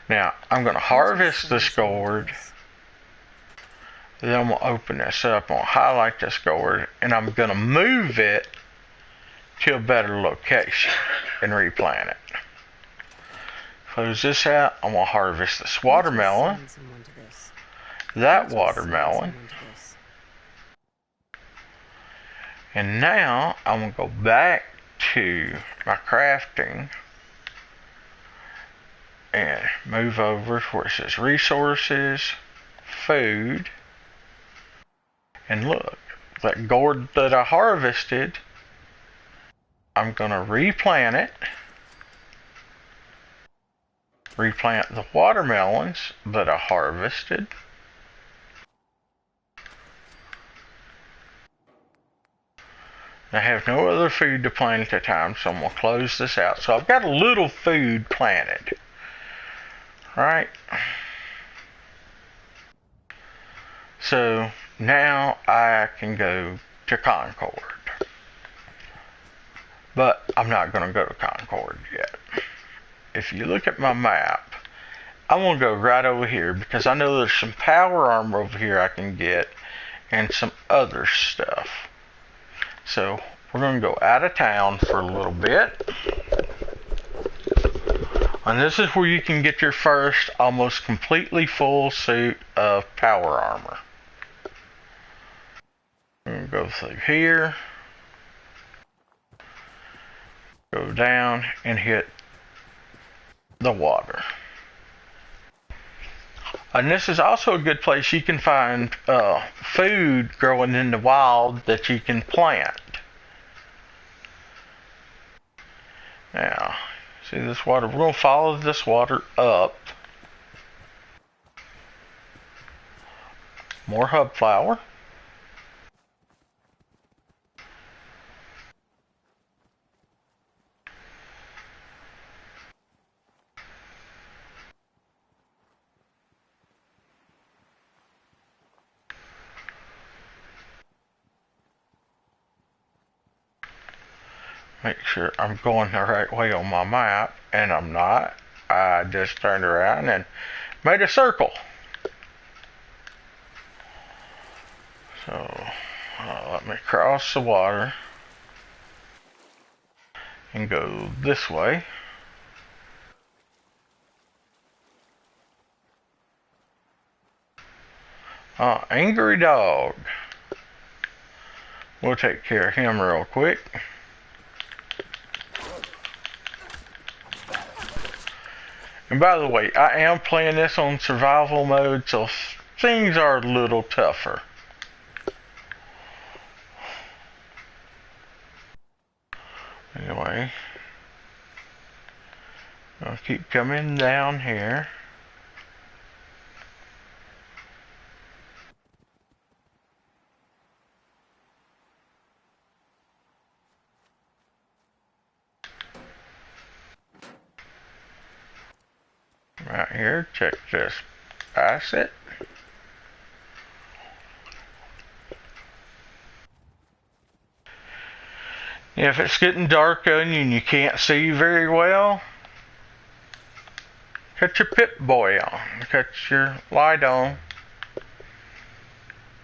Now, I'm going to harvest this gourd. Then I'm going to open this up. I'm going to highlight this gourd. And I'm going to move it to a better location and replant it. Close this out. I'm going to harvest this watermelon. That watermelon. And now, I'm going to go back to my crafting and move over to where it says resources, food, and look, that gourd that I harvested, I'm going to replant it, replant the watermelons that I harvested, I have no other food to plant at the time, so I'm going to close this out. So I've got a little food planted. Right? So now I can go to Concord. But I'm not going to go to Concord yet. If you look at my map, I'm going to go right over here because I know there's some power armor over here I can get and some other stuff. So we're going to go out of town for a little bit. And this is where you can get your first almost completely full suit of power armor. I'm going to go through here. Go down and hit the water. And this is also a good place you can find food growing in the wild that you can plant. Now, see this water? We're going to follow this water up. More hub flower. Make sure I'm going the right way on my map, and I'm not. I just turned around and made a circle. So let me cross the water and go this way. Angry dog. We'll take care of him real quick. And by the way, I am playing this on survival mode, so things are a little tougher. Anyway, I'll keep coming down here. Right here, check this asset. If it's getting dark on you and you can't see very well, cut your Pip-Boy on, cut your light on,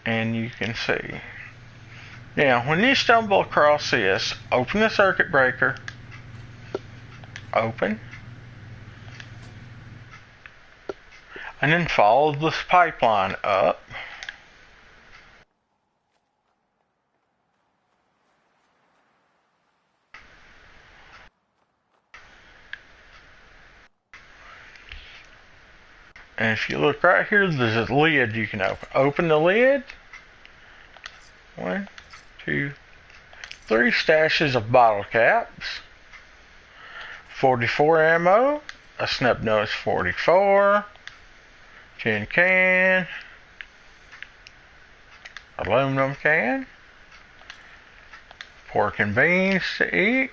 and you can see. Now, when you stumble across this, open the circuit breaker, open, and then follow this pipeline up. And if you look right here, there's a lid you can open. Open the lid. 1, 2, 3 stashes of bottle caps. 44 ammo. A snub nose 44. Tin can. Aluminum can. Pork and beans to eat.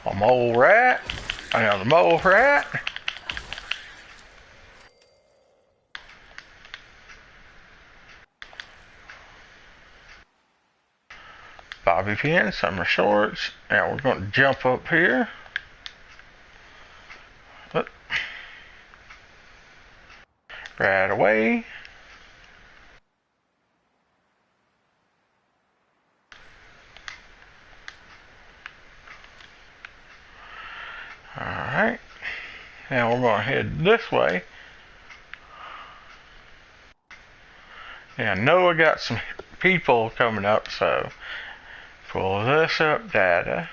A mole rat. Another mole rat. Bobby pin, summer shorts. Now we're going to jump up here. Look. Right away. Alright. Now we're going to head this way. Yeah, I know I got some people coming up, so pull this up, data.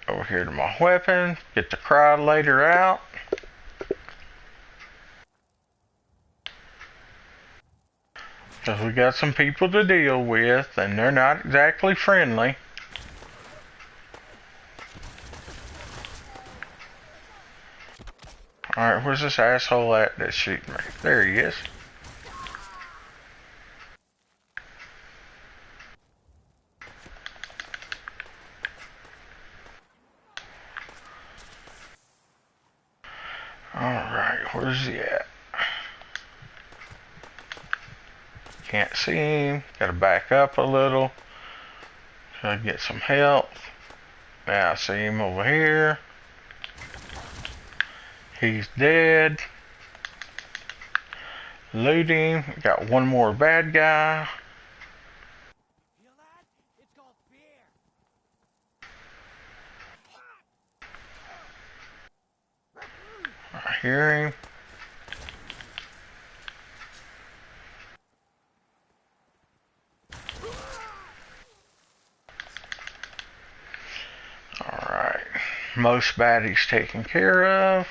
Over here to my weapon, get the cryolator out. Because we got some people to deal with, and they're not exactly friendly. Alright, where's this asshole at that's shooting me? There he is. Where's he at? Can't see him. Gotta back up a little. Try to get some help. Now I see him over here. He's dead. Loot him. Got one more bad guy. I hear him. Alright. Most baddies taken care of.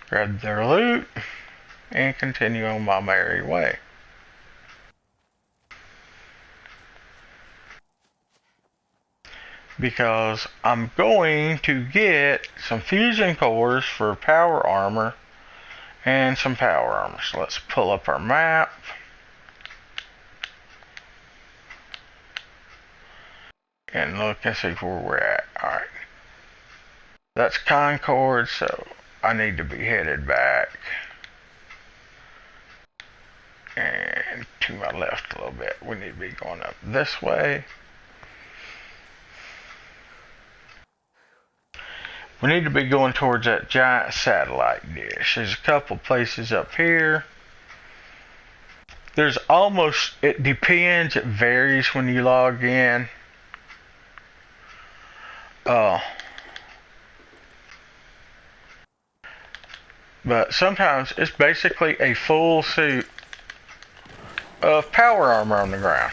Grab their loot and continue on my merry way. Because I'm going to get some fusion cores for power armor and some power armor. So let's pull up our map. And look and see where we're at. Alright. That's Concord, so I need to be headed back. And to my left a little bit. We need to be going up this way. We need to be going towards that giant satellite dish. There's a couple places up here. There's almost, it depends, it varies when you log in. But sometimes it's basically a full suit of power armor on the ground.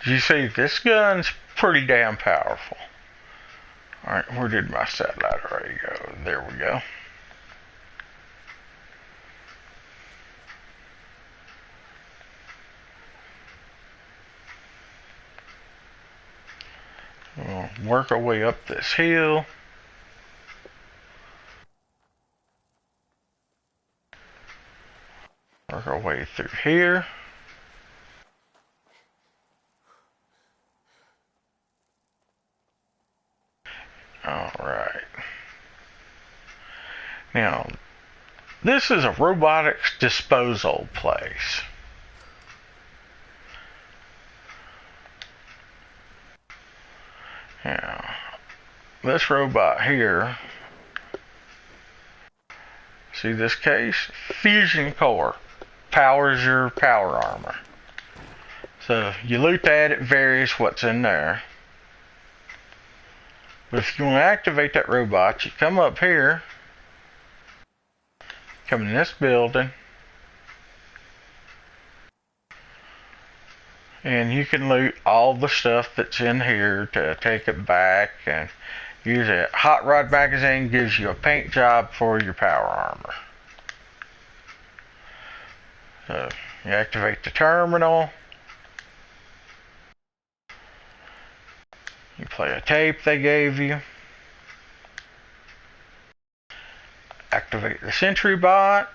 You see, this gun's pretty damn powerful. Alright, where did my satellite array go? There we go. We'll work our way up this hill. Work our way through here. Alright. Now, this is a robotics disposal place. Now, this robot here, see this case? Fusion core powers your power armor. So you loot that, it varies what's in there. But if you want to activate that robot, you come up here, come in this building, and you can loot all the stuff that's in here to take it back and use it. Hot Rod magazine gives you a paint job for your power armor. So you activate the terminal. You play a tape they gave you. Activate the sentry bot.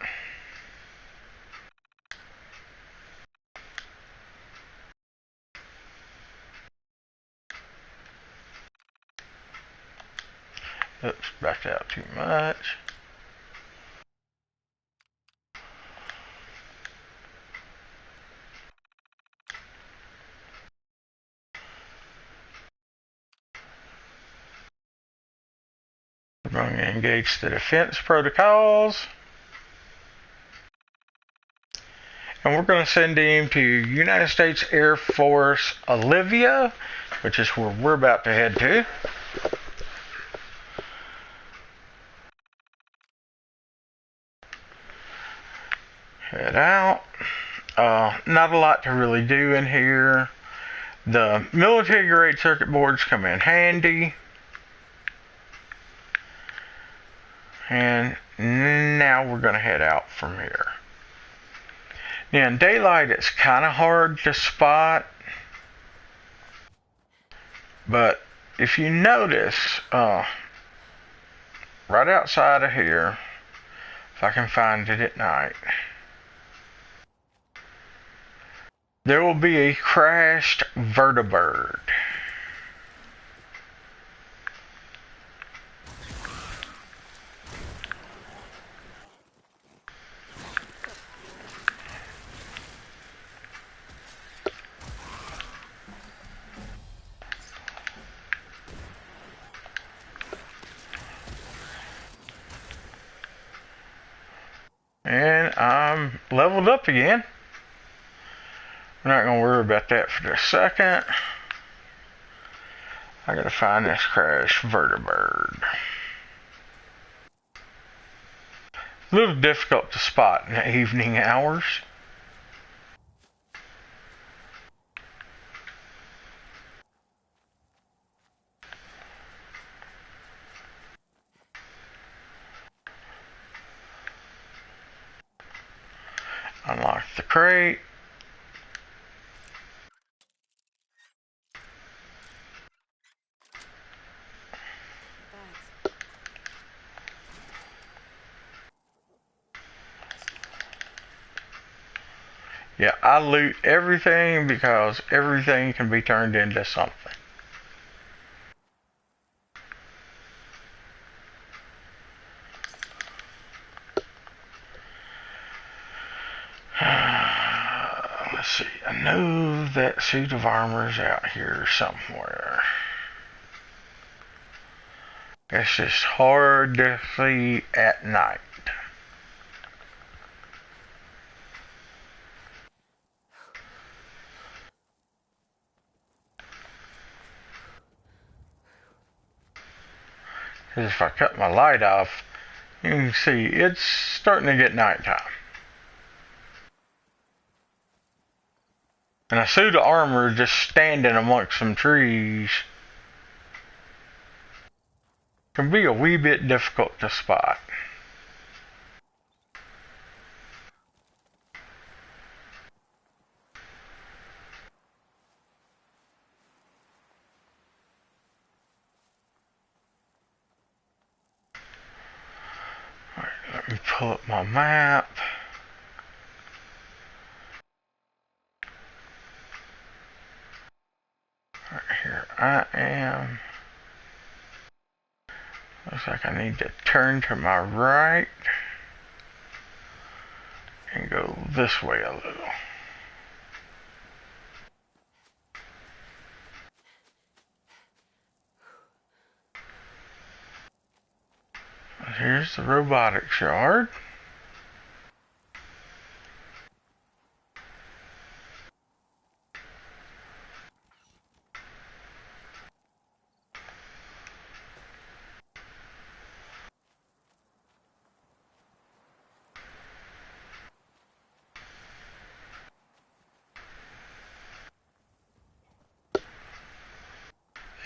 Oops, backed out too much. We're going to engage the defense protocols. And we're going to send him to United States Air Force Olivia, which is where we're about to head to. Head out. Not a lot to really do in here. The military grade circuit boards come in handy. And now we're going to head out from here. Now in daylight it's kind of hard to spot. But if you notice, right outside of here, if I can find it at night, there will be a crashed vertibird. And I'm leveled up again. We're not going to worry about that for a second. I gotta find this crashed vertibird. A little difficult to spot in the evening hours. Unlock the crate. Bags. Yeah, I loot everything because everything can be turned into something. Let's see, I know that suit of armor's out here somewhere. It's just hard to see at night. Because if I cut my light off, you can see it's starting to get nighttime. And a suit of armor just standing amongst some trees can be a wee bit difficult to spot. Alright, let me pull up my map. Right here I am. Looks like I need to turn to my right and go this way a little. Here's the robotics yard.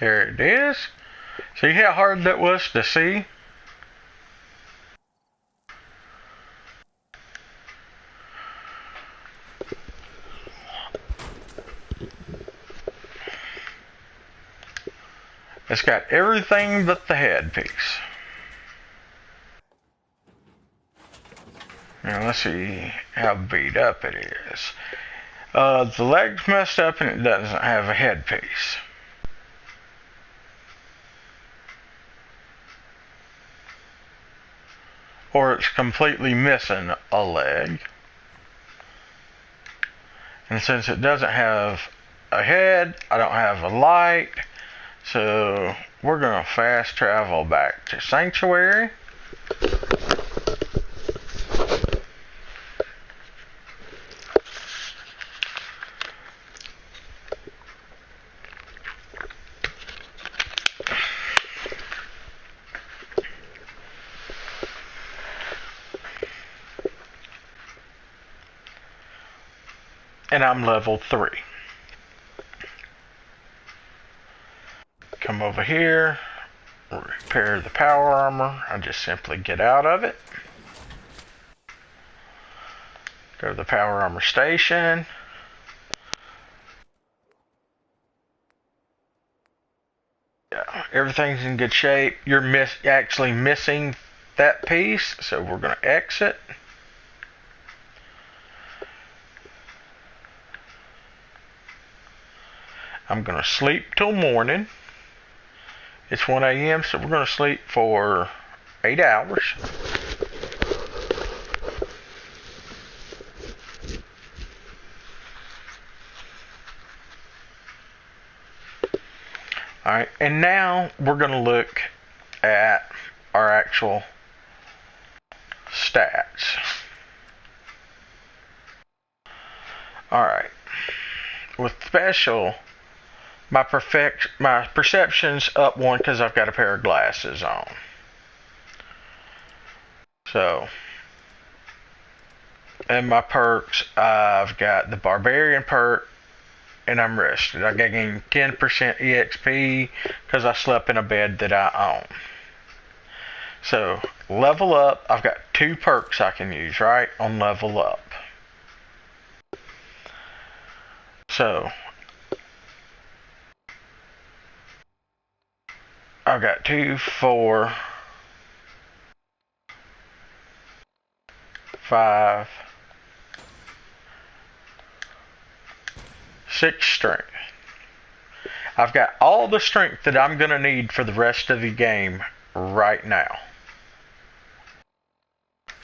There it is. See how hard that was to see? It's got everything but the headpiece. Now let's see how beat up it is. The leg's messed up and it doesn't have a headpiece. Or it's completely missing a leg. And since it doesn't have a head, I don't have a light, so we're gonna fast travel back to Sanctuary. And I'm level 3. Come over here, repair the power armor. I just simply get out of it. Go to the power armor station. Everything's in good shape. You're actually missing that piece, so we're going to exit. I'm going to sleep till morning. It's 1 a.m., so we're going to sleep for 8 hours. Alright, and now we're going to look at our actual stats. Alright, with special, my perception's up 1 because I've got a pair of glasses on. So, and my perks, I've got the Barbarian perk, and I'm rested. I gain 10% EXP because I slept in a bed that I own. So, level up, I've got 2 perks I can use, right, on level up. So, I've got 2, 4, 5, 6 strength. I've got all the strength that I'm going to need for the rest of the game right now.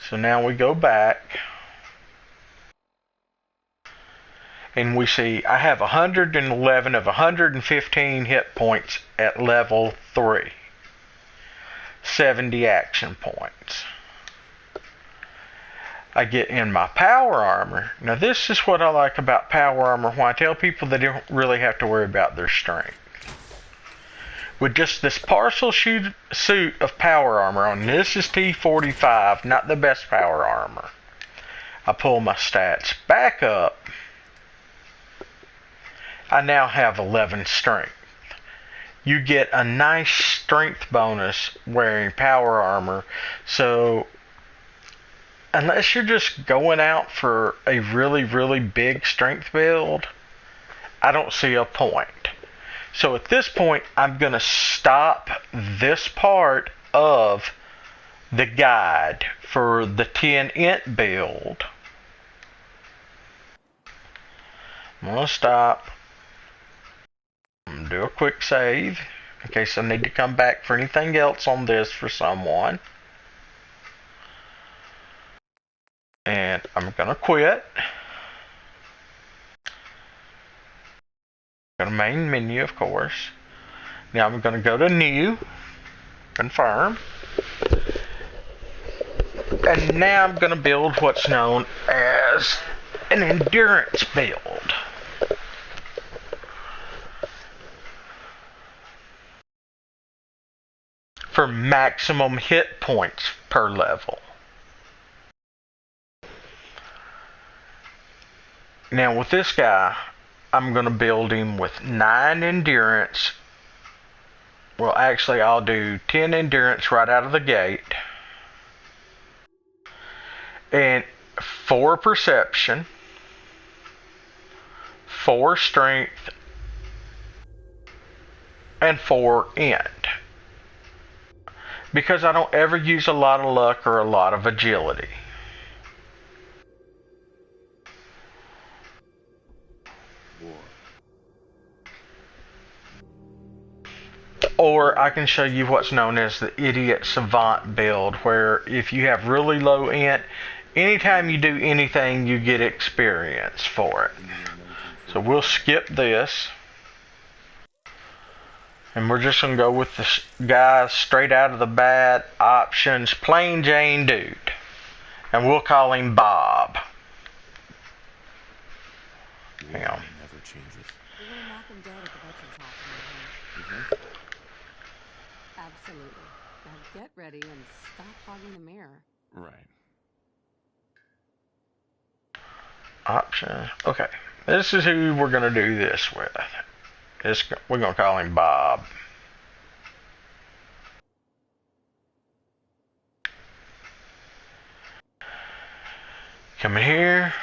So now we go back and we see I have 111 of 115 hit points at level 3. 70 action points. I get in my power armor. Now this is what I like about power armor, why I tell people they don't really have to worry about their strength. With just this partial suit of power armor on, this is T45, not the best power armor. I pull my stats back up. I now have 11 strength. You get a nice strength bonus wearing power armor, so unless you're just going out for a really, really big strength build, I don't see a point. So at this point, I'm going to stop this part of the guide for the 10 int build. I'm going to stop. I'm going to do a quick save in case I need to come back for anything else on this for someone. And I'm going to quit. Go to main menu, of course. Now I'm going to go to new, confirm. And now I'm going to build what's known as an endurance build. For maximum hit points per level. Now with this guy, I'm going to build him with 9 endurance. Well, actually, I'll do 10 endurance right out of the gate. And 4 perception. 4 strength. And 4 int. Because I don't ever use a lot of luck or a lot of agility. Or I can show you what's known as the idiot savant build, where if you have really low int, anytime you do anything, you get experience for it. So we'll skip this. And we're just going to go with the guy straight out of the bat options, plain Jane dude. And we'll call him Bob. Hang on. Never changes. We're gonna knock him dead at the veterans hall tomorrow. Absolutely. Now get ready and stop hogging the mirror. Right. Options. Okay. This is who we're going to do this with. We're going to call him Bob. Come in here.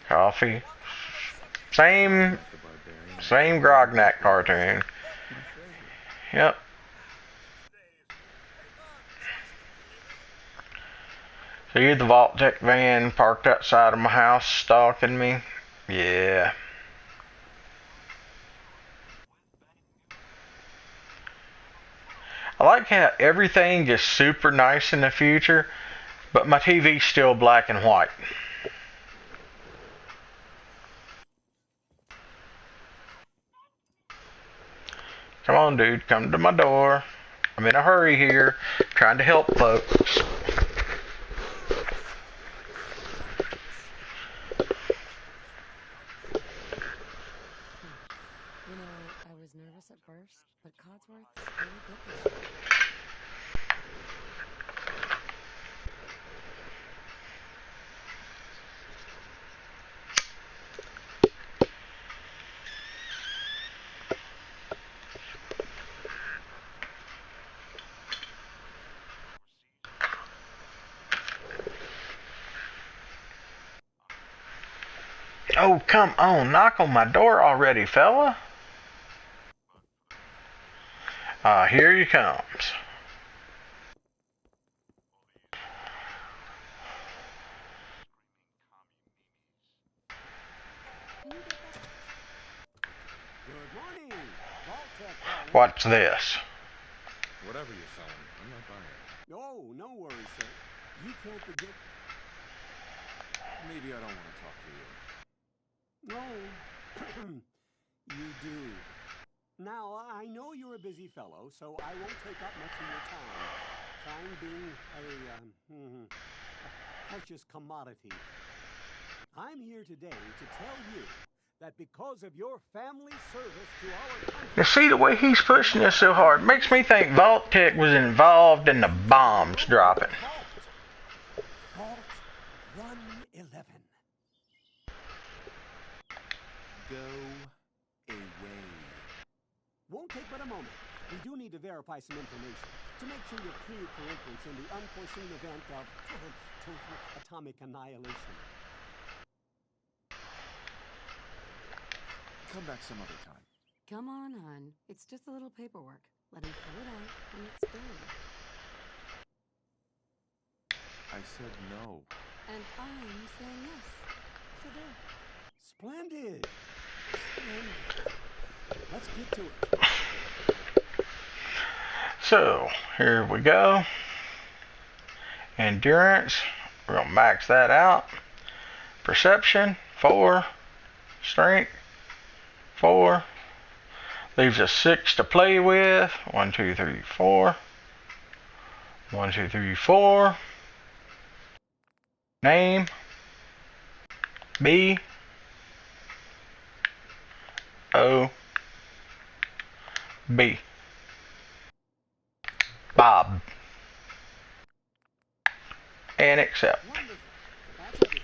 Coffee. Same Grognak cartoon. Yep. See the Vault Tech van parked outside of my house stalking me? Yeah. I like how everything is super nice in the future, but my TV's still black and white. Come on, dude, come to my door. I'm in a hurry here, trying to help folks. You know, I was nervous at first, but Codsworth's really good this year. Oh, come on, knock on my door already, fella. Here he comes. Can you get that? Good morning. Vault-Tec calling. What's this? Whatever you're selling, I'm not buying it. Oh, no worries, sir. You can't begin. Maybe I don't want to talk to you. No. You do. Now, I know you're a busy fellow, so I won't take up much of your time. Time being a precious commodity. I'm here today to tell you that because of your family service to our country... You see the way he's pushing this so hard? Makes me think Vault Tech was involved in the bombs dropping. Vault 111. Go away. Won't take but a moment. We do need to verify some information to make sure you're cleared for entrance in the unforeseen event of total atomic annihilation. Come back some other time. Come on, hon. It's just a little paperwork. Let him fill it out when it's done. I said no. And I'm saying yes. So there. Splendid. Splendid. Let's get to it. So, here we go. Endurance, we're going to max that out. Perception, 4. Strength, 4. Leaves us 6 to play with. 1, 2, 3, 4. 1, 2, 3, 4. Name, B, O, B. Bob. And accept. Wonderful. That's everything.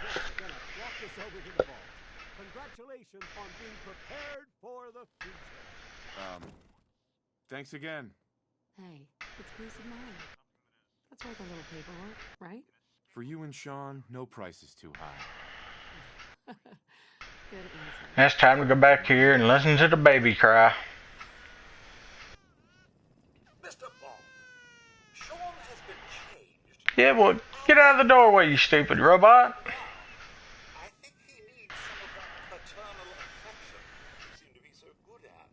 Just gonna walk this over to the vault. Congratulations on being prepared for the future. Thanks again. Hey, it's peace of mind. That's worth a little paperwork, right? For you and Sean, no price is too high. Good answer. Now it's time to go back here and listen to the baby cry. Mr. Bond, Sean has been changed. Yeah, well, get out of the doorway, you stupid robot. I think he needs some of that paternal affection you seem to be so good at.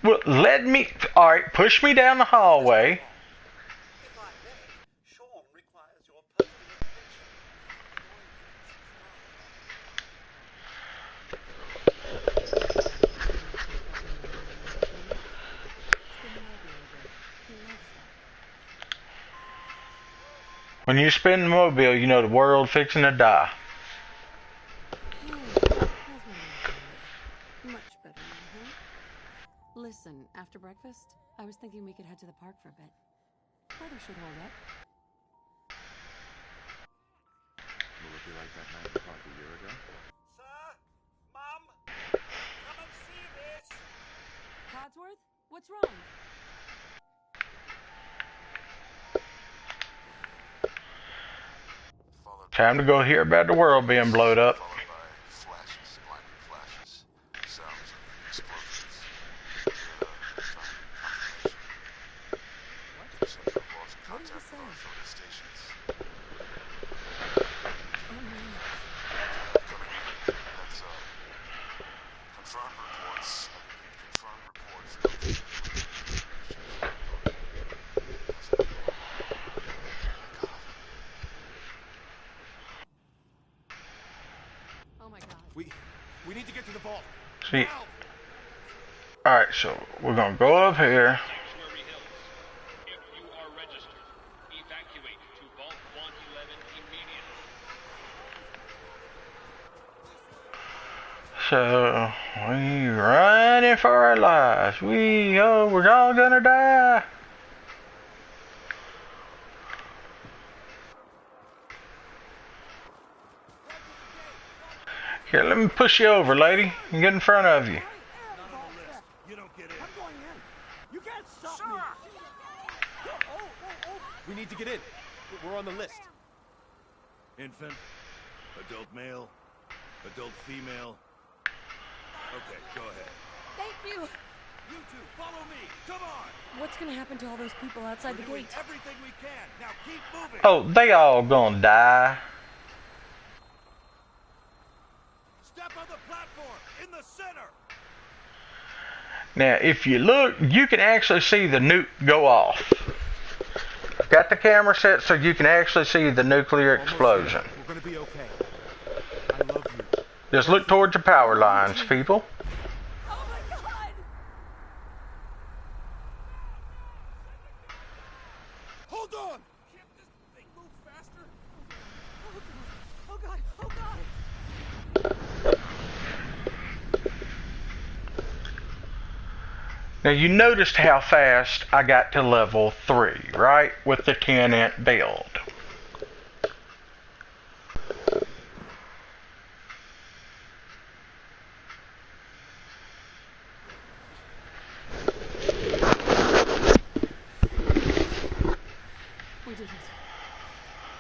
Well, let me... Alright, push me down the hallway. If I may, Sean requires your personal When you spin the mobile, you know the world fixing to die. Much better now, huh? Listen, after breakfast, I was thinking we could head to the park for a bit. Weather should hold up. Will it be like that night in the park a year ago? Sir, Mum, come and see this. Codsworth, what's wrong? Time to go hear about the world being blowed up. Followed by flashes, blinding flashes. Sounds vault. See? Now! Alright, so we're gonna go up here. Sanctuary Hills. If you are registered, evacuate to Vault 111 immediately. So we running for our lives. We're all gonna die. Here, let me push you over, lady, and get in front of you. You don't get in. I'm going in. You can't stop me. We need to get in. We're on the list. Infant, adult male, adult female. Okay, go ahead. Thank you. You two, follow me. Come on. What's gonna happen to all those people outside the We're doing gate? everything we can. Now keep moving. Oh, they all gonna die. Step on the platform in the center. Now, if you look, you can actually see the nuke go off. Got the camera set so you can actually see the nuclear explosion. We're gonna be okay. I love you. Just look towards the power lines, people. Oh my god! Hold on! Can't this thing move faster? Oh god! Oh god! Now you noticed how fast I got to level 3, right? With the 10-inch build. We did it.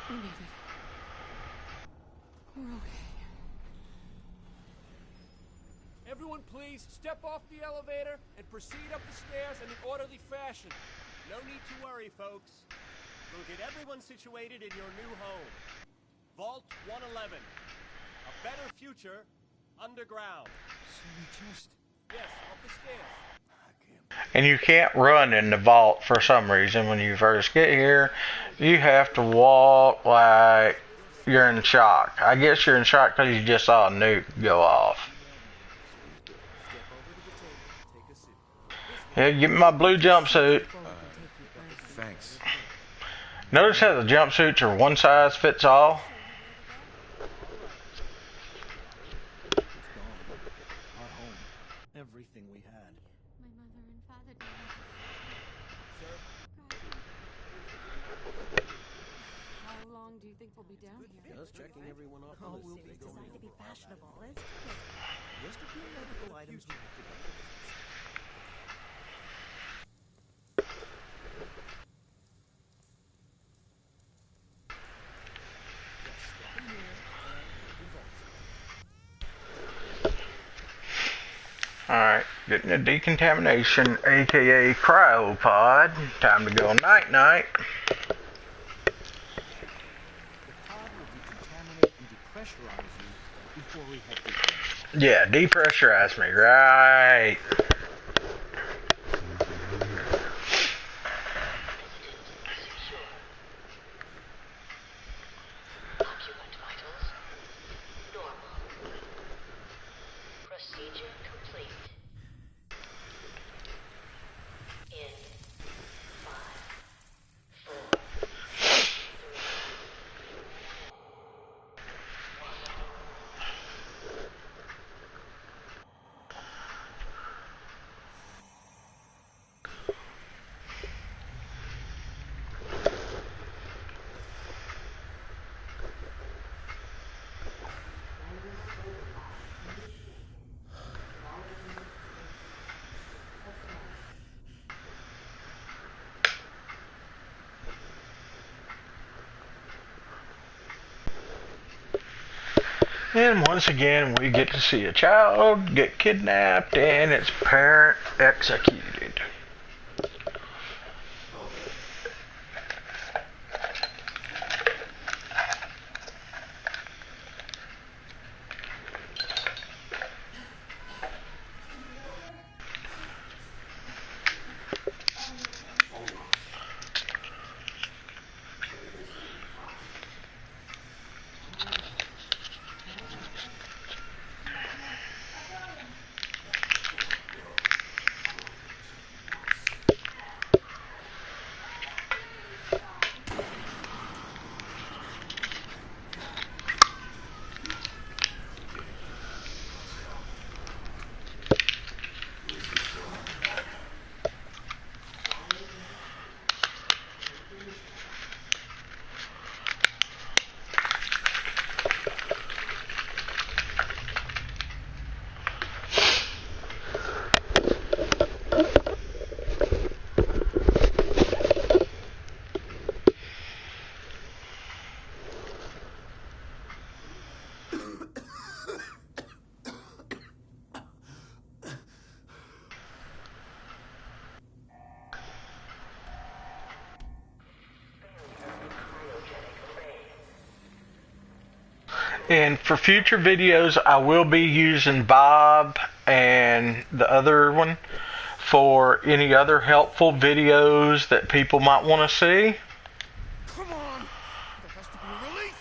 We made it. We're okay. Everyone please step off the elevator and proceed up the stairs in an orderly fashion. No need to worry, folks. We'll get everyone situated in your new home. Vault 111. A better future underground. So we just... Yes, up the stairs. And you can't run in the vault for some reason when you first get here. You have to walk like you're in shock. I guess you're in shock because you just saw a nuke go off. Yeah, give me my blue jumpsuit. Thanks. Notice how the jumpsuits are one size fits all? Our home. Everything we had. My mother and father died. How long do you think we'll be down here? Just checking everyone off the list. It's designed to be fashionable. Let's just a few medical items we have to go. Alright, getting the decontamination, aka cryopod. Time to go night-night. The pod will decontaminate and depressurize you before we head to Yeah, depressurize me, right. Occupant vitals normal. Procedure complete. In 5, 4, 3, And once again, we get to see a child get kidnapped and its parent executed. And for future videos, I will be using Bob and the other one for any other helpful videos that people might want to see. Come on! There has to be a release!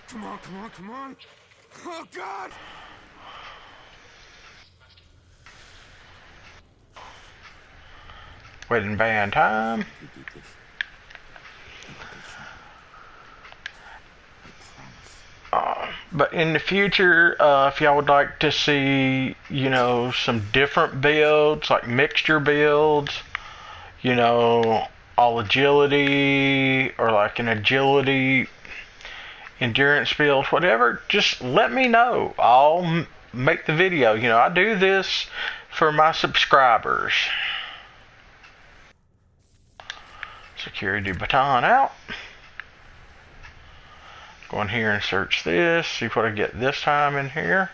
Come on, come on, come on! Oh, God! Wedding band time. We did this. But in the future, if y'all would like to see, you know, some different builds, like mixture builds, you know, all agility, or like an agility endurance build, whatever, just let me know. I'll make the video. You know, I do this for my subscribers. Security baton out. Go in here and search this, see what I get this time in here.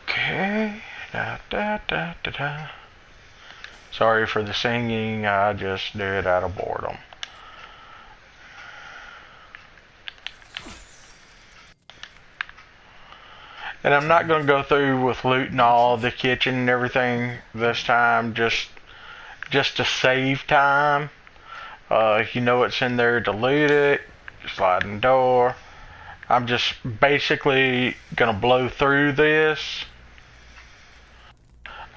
Okay. Da, da, da, da, da. Sorry for the singing, I just did it out of boredom. And I'm not going to go through with looting all the kitchen and everything this time, just to save time. If you know what's in there, delete it. Sliding door. I'm just basically going to blow through this.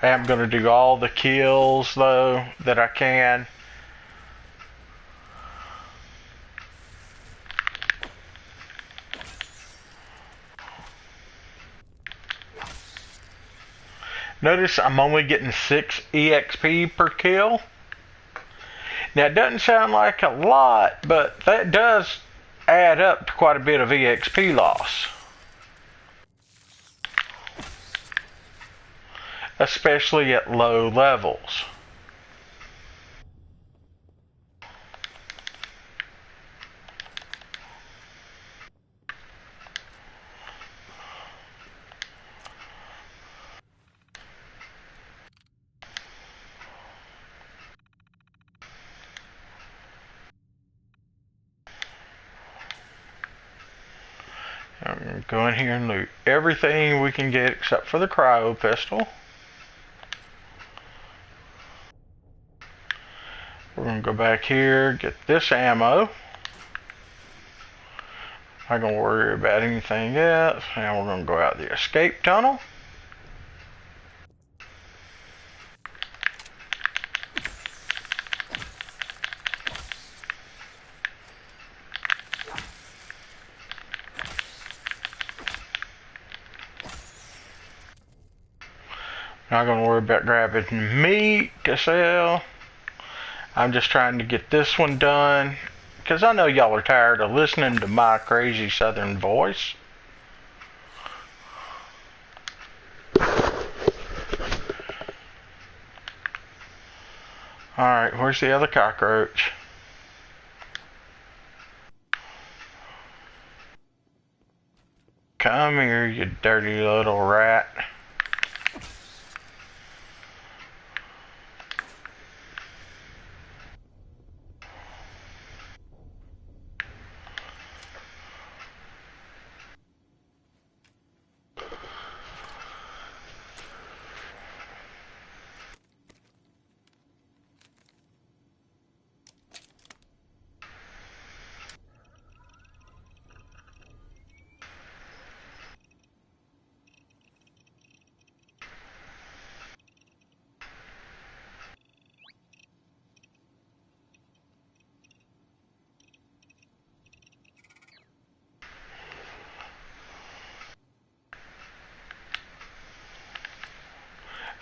I am going to do all the kills, though, that I can. Notice I'm only getting 6 EXP per kill. Now, it doesn't sound like a lot, but that does add up to quite a bit of EXP loss. Especially at low levels. I'm going to go in here and loot everything we can get except for the cryo pistol. We're going to go back here, get this ammo. Not going to worry about anything else. And we're going to go out the escape tunnel. Not going to worry about grabbing meat to sell. I'm just trying to get this one done, because I know y'all are tired of listening to my crazy southern voice. Alright, where's the other cockroach? Come here, you dirty little rat.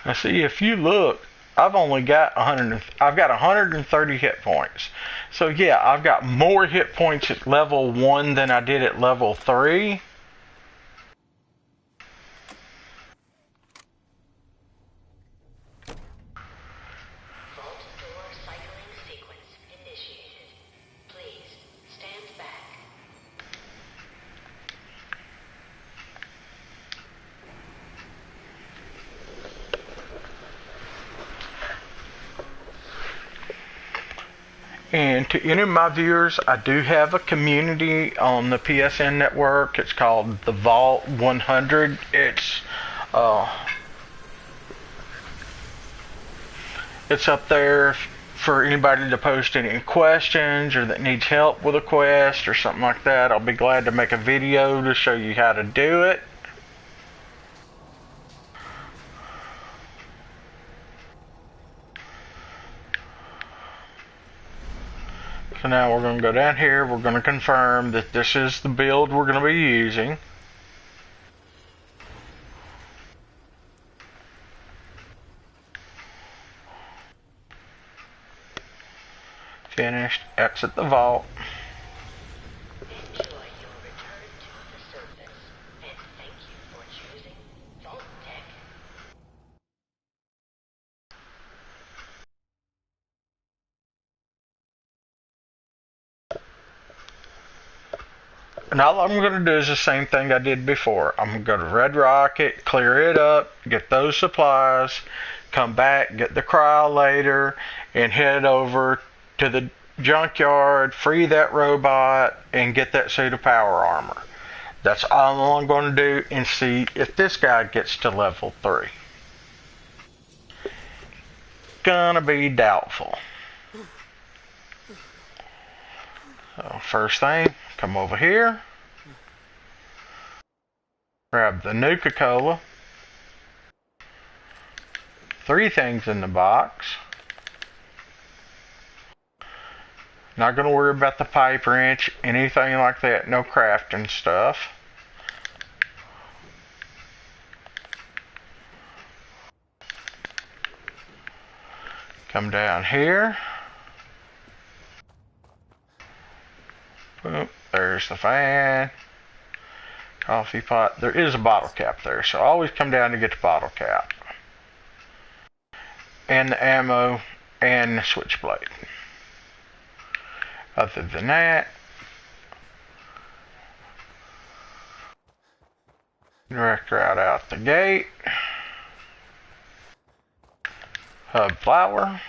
Now see, if you look, I've only got 100. I've got 130 hit points. So yeah, I've got more hit points at level 1 than I did at level 3. And to any of my viewers, I do have a community on the PSN network. It's called the Vault 100. It's up there for anybody to post any questions or that needs help with a quest or something like that. I'll be glad to make a video to show you how to do it. So now we're going to go down here. We're going to confirm that this is the build we're going to be using. Finished. Exit the vault. Enjoy your return to the surface, and thank you for choosing Vault Tech. And all I'm going to do is the same thing I did before. I'm going to go to Red Rocket, clear it up, get those supplies, come back, get the cryolator, and head over to the junkyard, free that robot, and get that suit of power armor. That's all I'm going to do, and see if this guy gets to level 3. Gonna be doubtful. So first thing, come over here, grab the Nuka-Cola, 3 things in the box. Not going to worry about the pipe wrench, anything like that, no crafting stuff. Come down here. Boom, there's the fan. Coffee pot. There is a bottle cap there, so always come down to get the bottle cap. And the ammo and the switchblade. Other than that, direct route out the gate. Hub flower.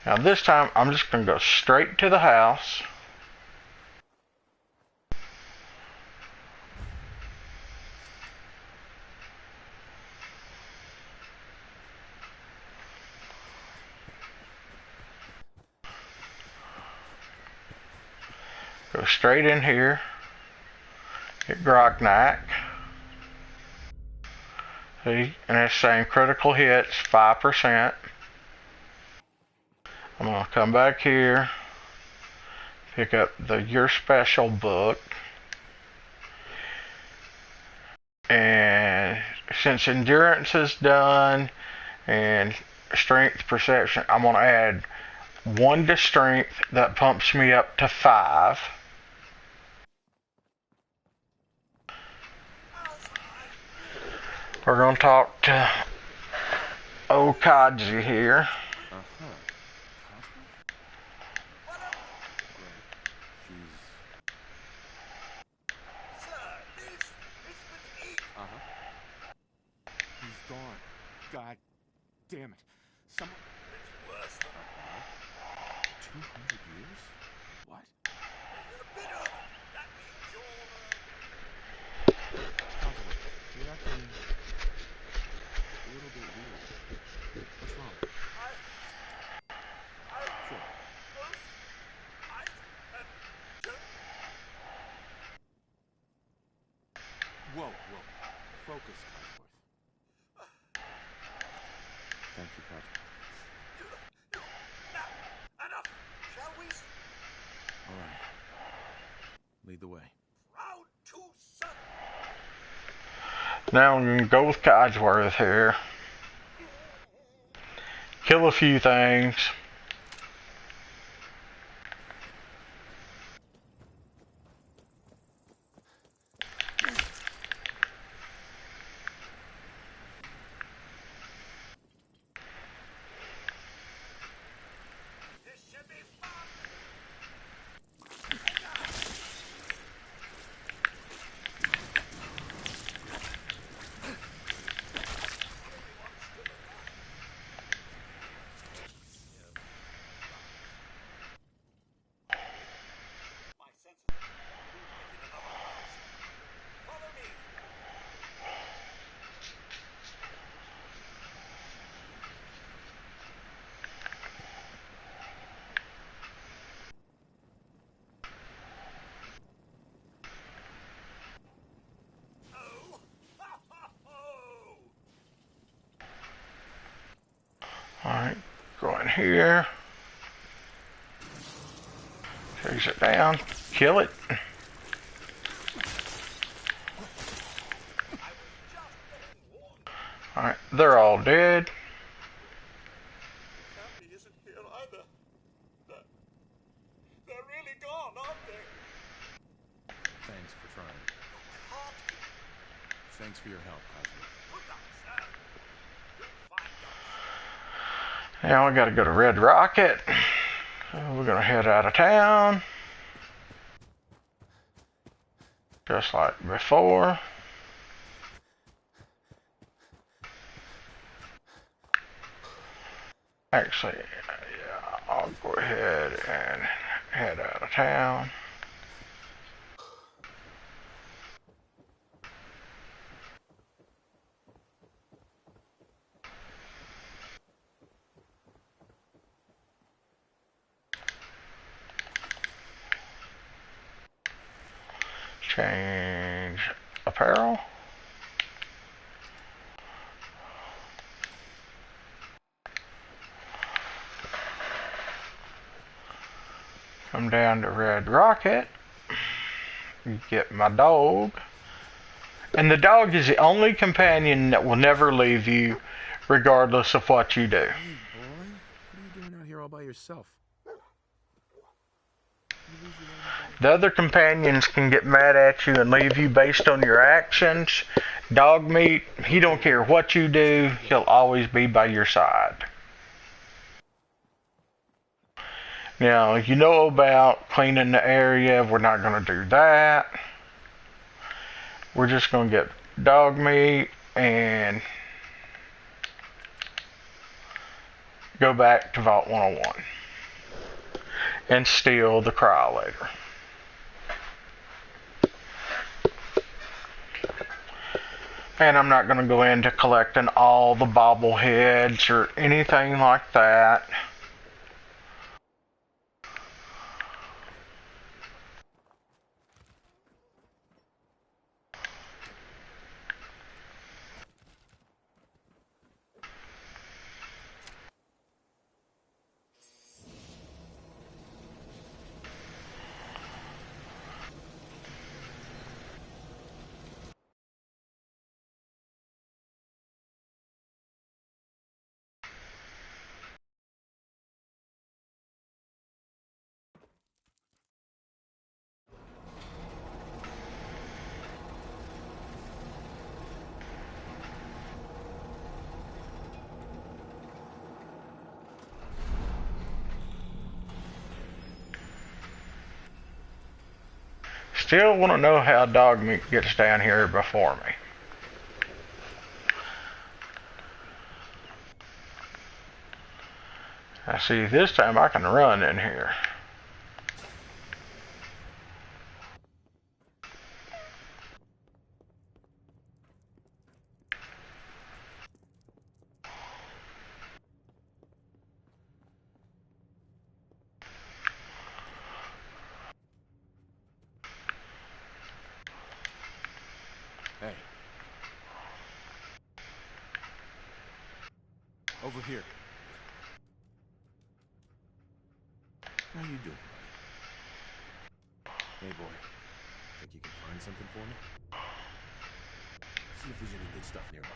Now this time I'm just going to go straight to the house. Go straight in here. Get Grognak. See, and it's saying critical hits 5%. I'm going to come back here, pick up the Your Special book, and since endurance is done and strength perception, I'm going to add 1 to strength. That pumps me up to 5. We're going to talk to Okaji here. He's gone. God damn it. Someone... It's worse than 200 years? What? That means you're... You're acting a little bit weird. What's wrong? Sure. Whoa. Focus, Codsworth. Thank you, Codsworth. Now, enough, shall we? All right. Lead the way. Proud to serve. Now I'm going to go with Codsworth here. Kill a few things. here. Chase it down. Kill it. Alright, they're all dead. Family isn't here either. They're really gone, aren't they? Thanks for trying. Thanks for your help, Cosmo. Now we gotta go to Red Rocket. We're gonna head out of town. Just like before. Actually, yeah, I'll go ahead and head out of town. Change apparel. Come down to Red Rocket. Get my dog. And the dog is the only companion that will never leave you, regardless of what you do. Hey, boy. What are you doing out here all by yourself? The other companions can get mad at you and leave you based on your actions. Dog meat, he don't care what you do, he'll always be by your side. Now, you know about cleaning the area, we're not going to do that. We're just going to get dog meat and go back to Vault 101 and steal the Cryolator. And I'm not going to go into collecting all the bobbleheads or anything like that. Still want to know how dog meat gets down here before me. I see this time I can run in here. Hey. Over here. How you doing? Hey, boy. Think you can find something for me? See if there's any good stuff nearby.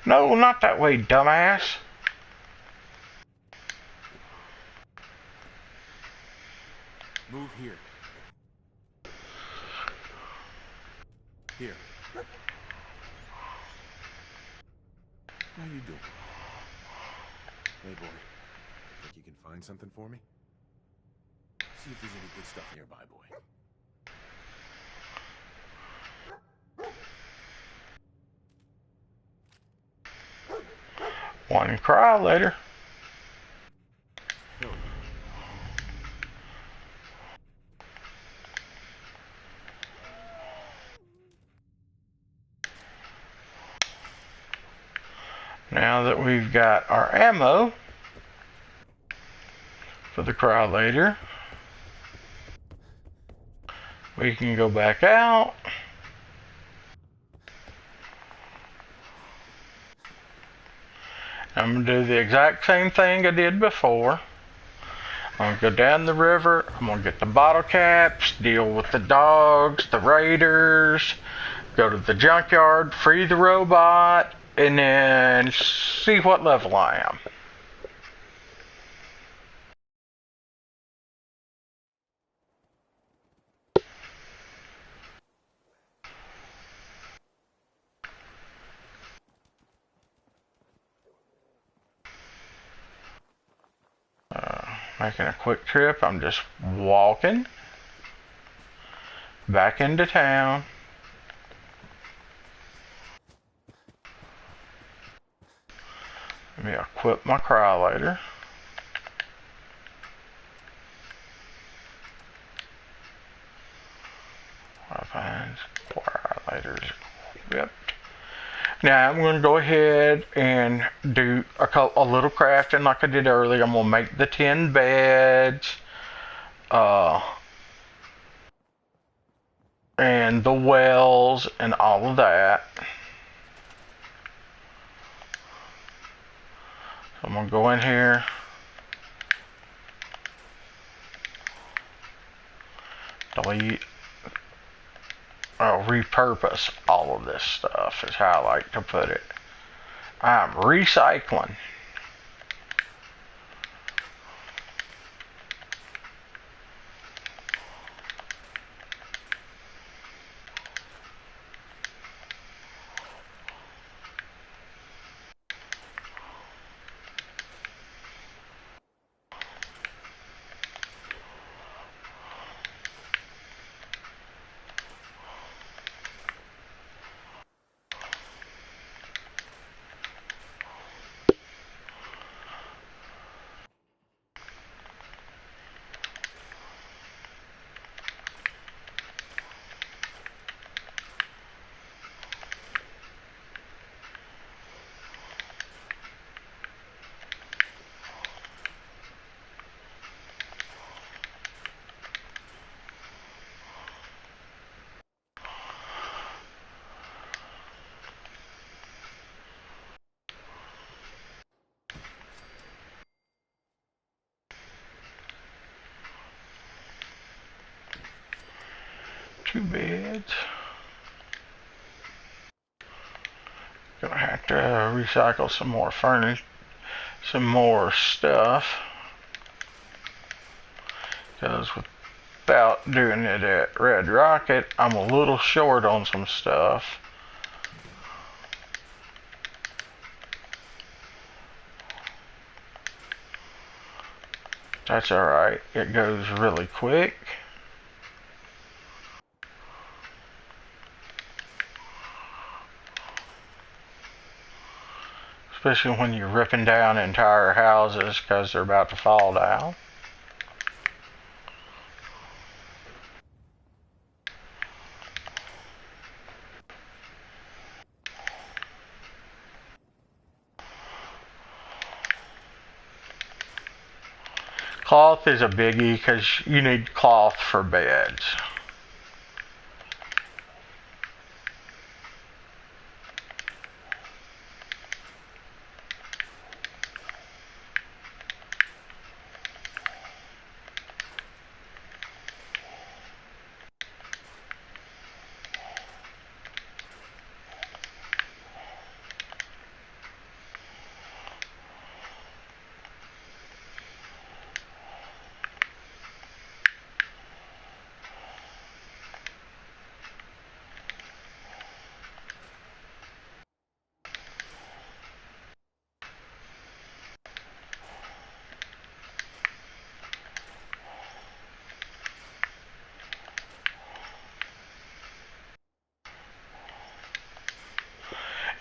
No, not that way, dumbass. Move here. Here. How you doing? Hey, boy. Think you can find something for me? See if there's any good stuff nearby, boy. One Cryolator. Now that we've got our ammo for the Cryolator, we can go back out I'm going to do the exact same thing I did before. I'm going to go down the river. I'm going to get the bottle caps, deal with the dogs, the raiders, go to the junkyard, free the robot, and then see what level I am. Making a quick trip. I'm just walking back into town. Let me equip my cryolator. Weapons, cryolators equipped. Now I'm going to go ahead and do a little crafting like I did earlier. I'm going to make the 10 beds. And the wells and all of that. So I'm going to go in here. Delete. Repurpose all of this stuff is how I like to put it. I'm recycling. Two beds. Gonna have to recycle some more furniture, some more stuff. Because without doing it at Red Rocket, I'm a little short on some stuff. That's alright. It goes really quick. Especially when you're ripping down entire houses because they're about to fall down. Cloth is a biggie because you need cloth for beds.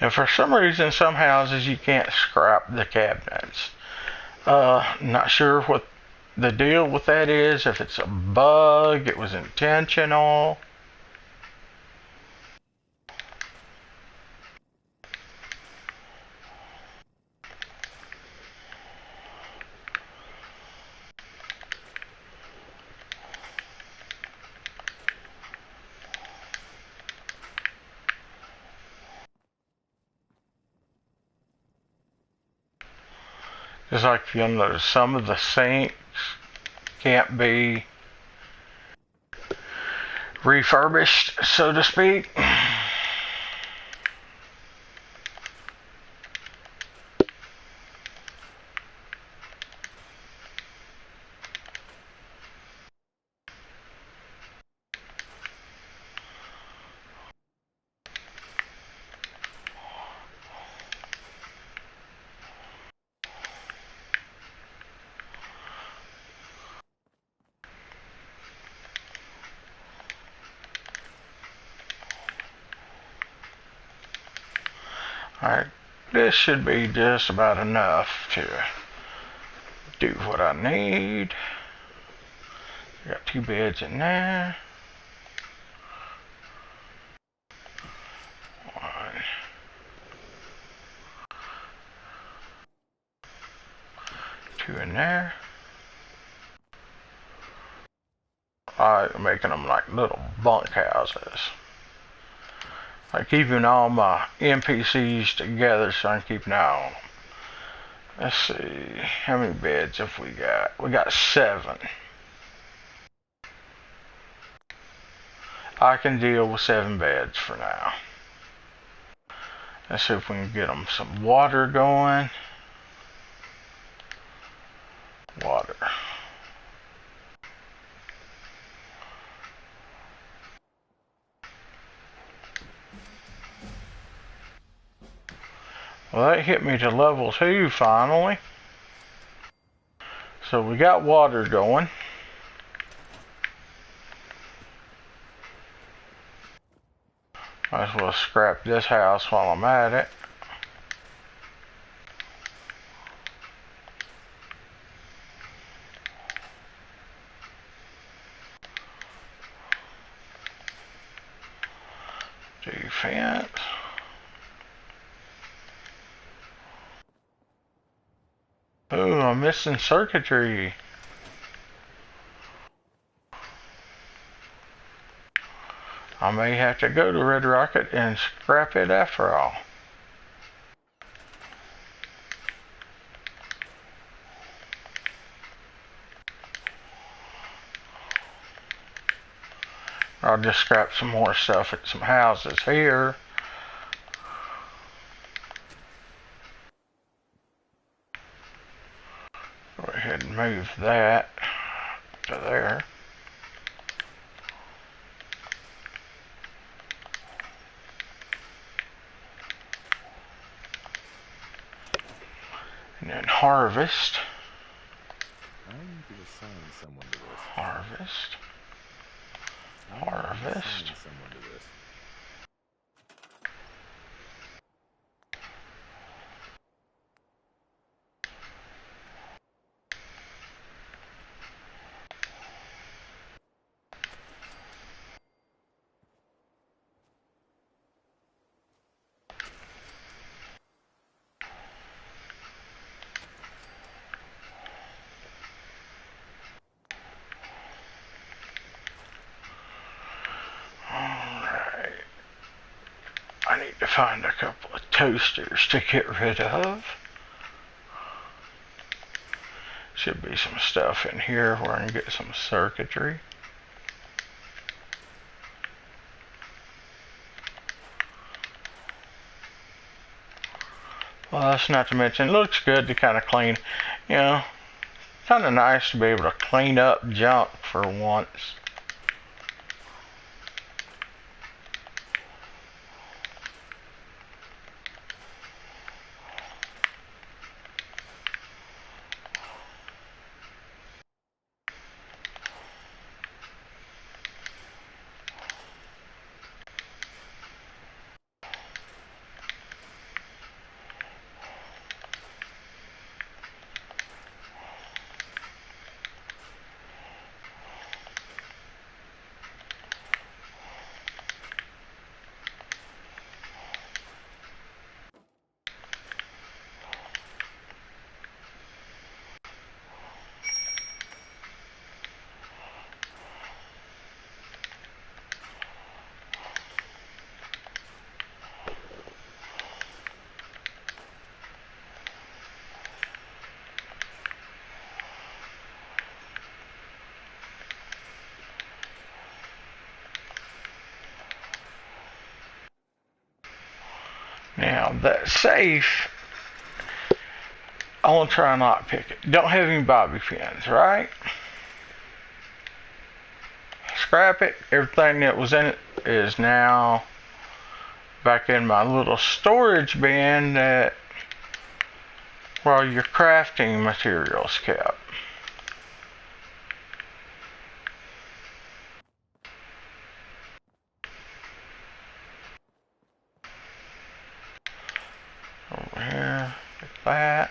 And for some reason, some houses you can't scrap the cabinets. Not sure what the deal with that is. If it's a bug, it was intentional. Just like if you'll notice, some of the sinks can't be refurbished, so to speak. Alright, this should be just about enough to do what I need. Got 2 beds in there. 1, 2 in there. I'm making them like little bunk houses. Like keeping all my NPCs together so I can keep an eye on them. Let's see, how many beds have we got? We got 7. I can deal with 7 beds for now. Let's see if we can get them some water going. Water. Well, that hit me to level 2 finally. So we got water going. Might as well scrap this house while I'm at it. Defense. Ooh, I'm missing circuitry. I may have to go to Red Rocket and scrap it after all. I'll just scrap some more stuff at some houses here. Go ahead and move that to there. And then harvest. I need to assign someone to this. Harvest. Assign someone to this. Alright. I need to find a couple of toasters to get rid of. Should be some stuff in here where I can get some circuitry. Well, that's not to mention, it looks good to kind of clean, you know, kind of nice to be able to clean up junk for once. that safe, I want to try and lockpick it. Don't have any bobby pins, right? Scrap it. Everything that was in it is now back in my little storage bin that where your crafting materials kept. Over here, like that.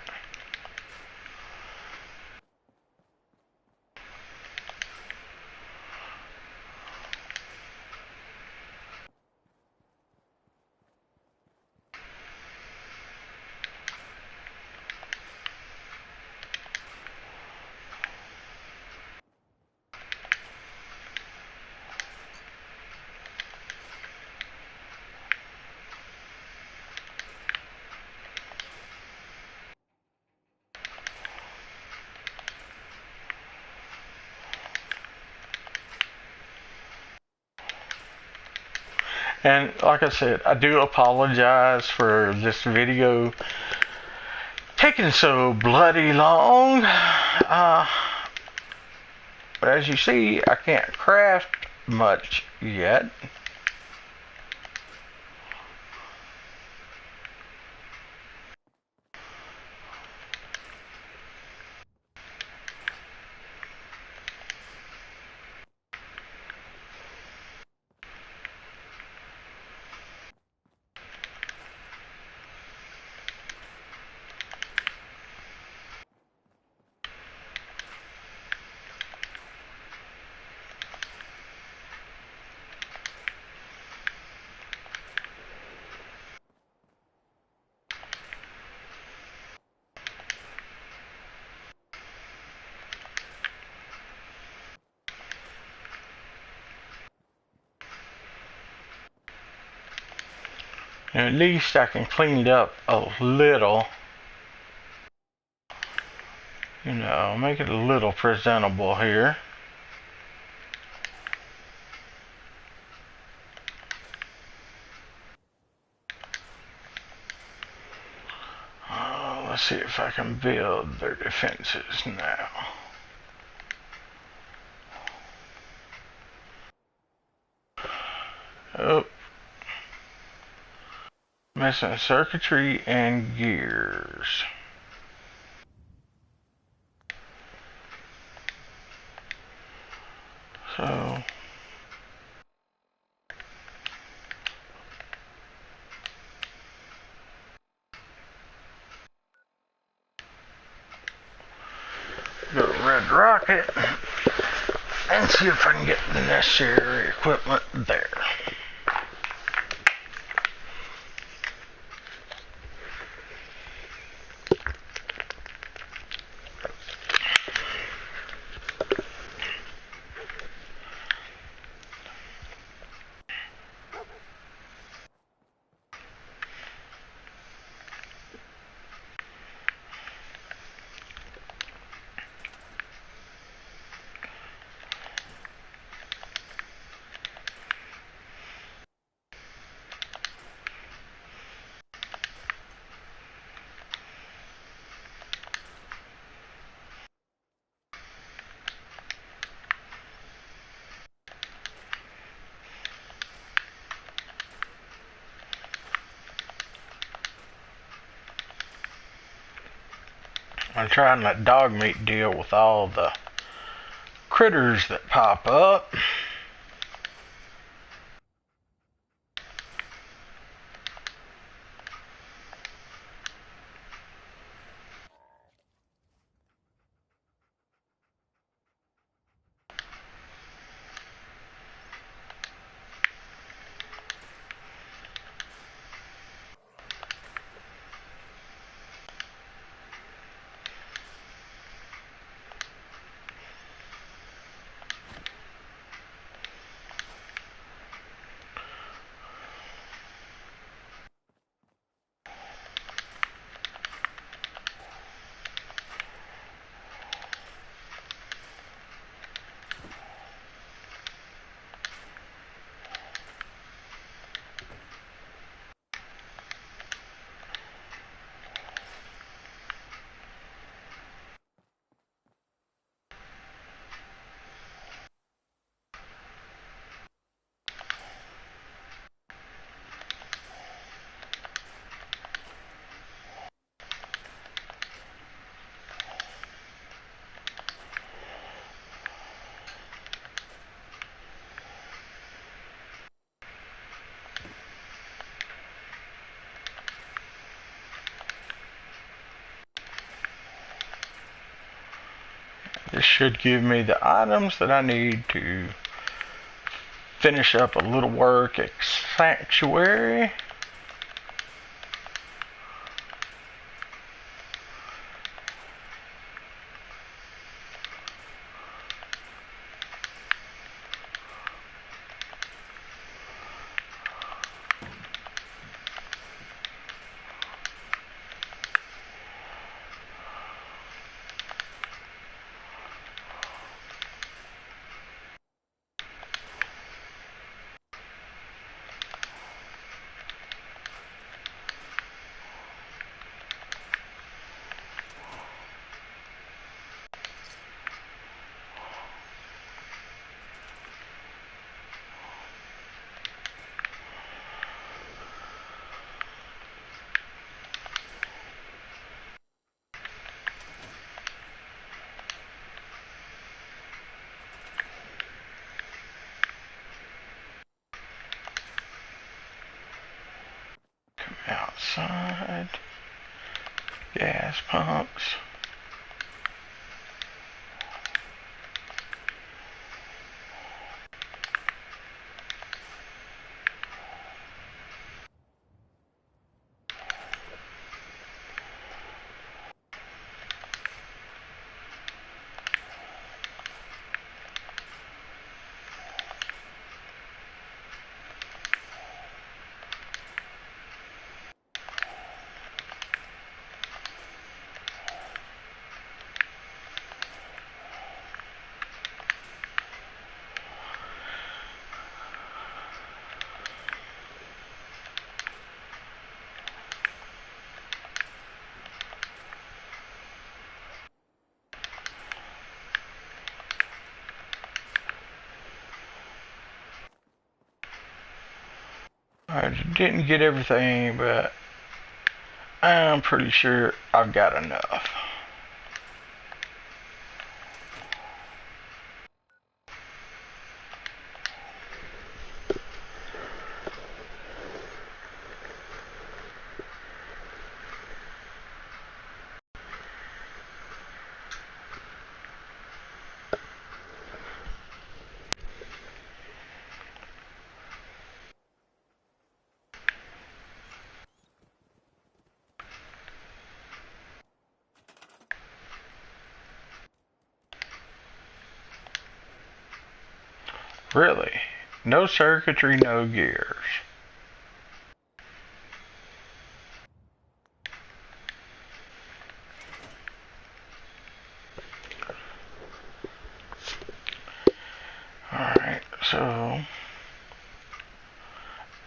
And like I said, I do apologize for this video taking so bloody long. But as you see, I can't craft much yet. And at least I can clean it up a little. You know, make it a little presentable here. Let's see if I can build their defenses now. Oh. Missing circuitry and gears. So go to Red Rocket and see if I can get the necessary equipment there. I'm trying to let dog meat deal with all the critters that pop up. This should give me the items that I need to finish up a little work at Sanctuary. Outside. Gas pumps. I didn't get everything, but I'm pretty sure I've got enough. Really? No circuitry, no gears. Alright, so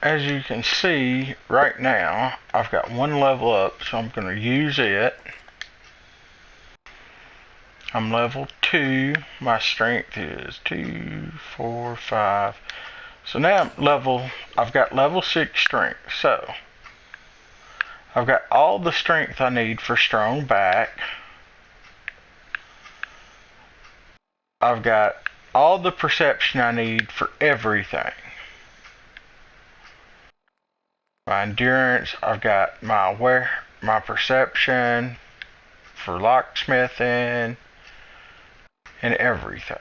as you can see right now, I've got one level up, so I'm going to use it. I'm level 2. My strength is 2, 4, 5. So now I've got level 6 strength. So I've got all the strength I need for strong back. I've got all the perception I need for everything. My endurance, I've got my perception for locksmithing and everything.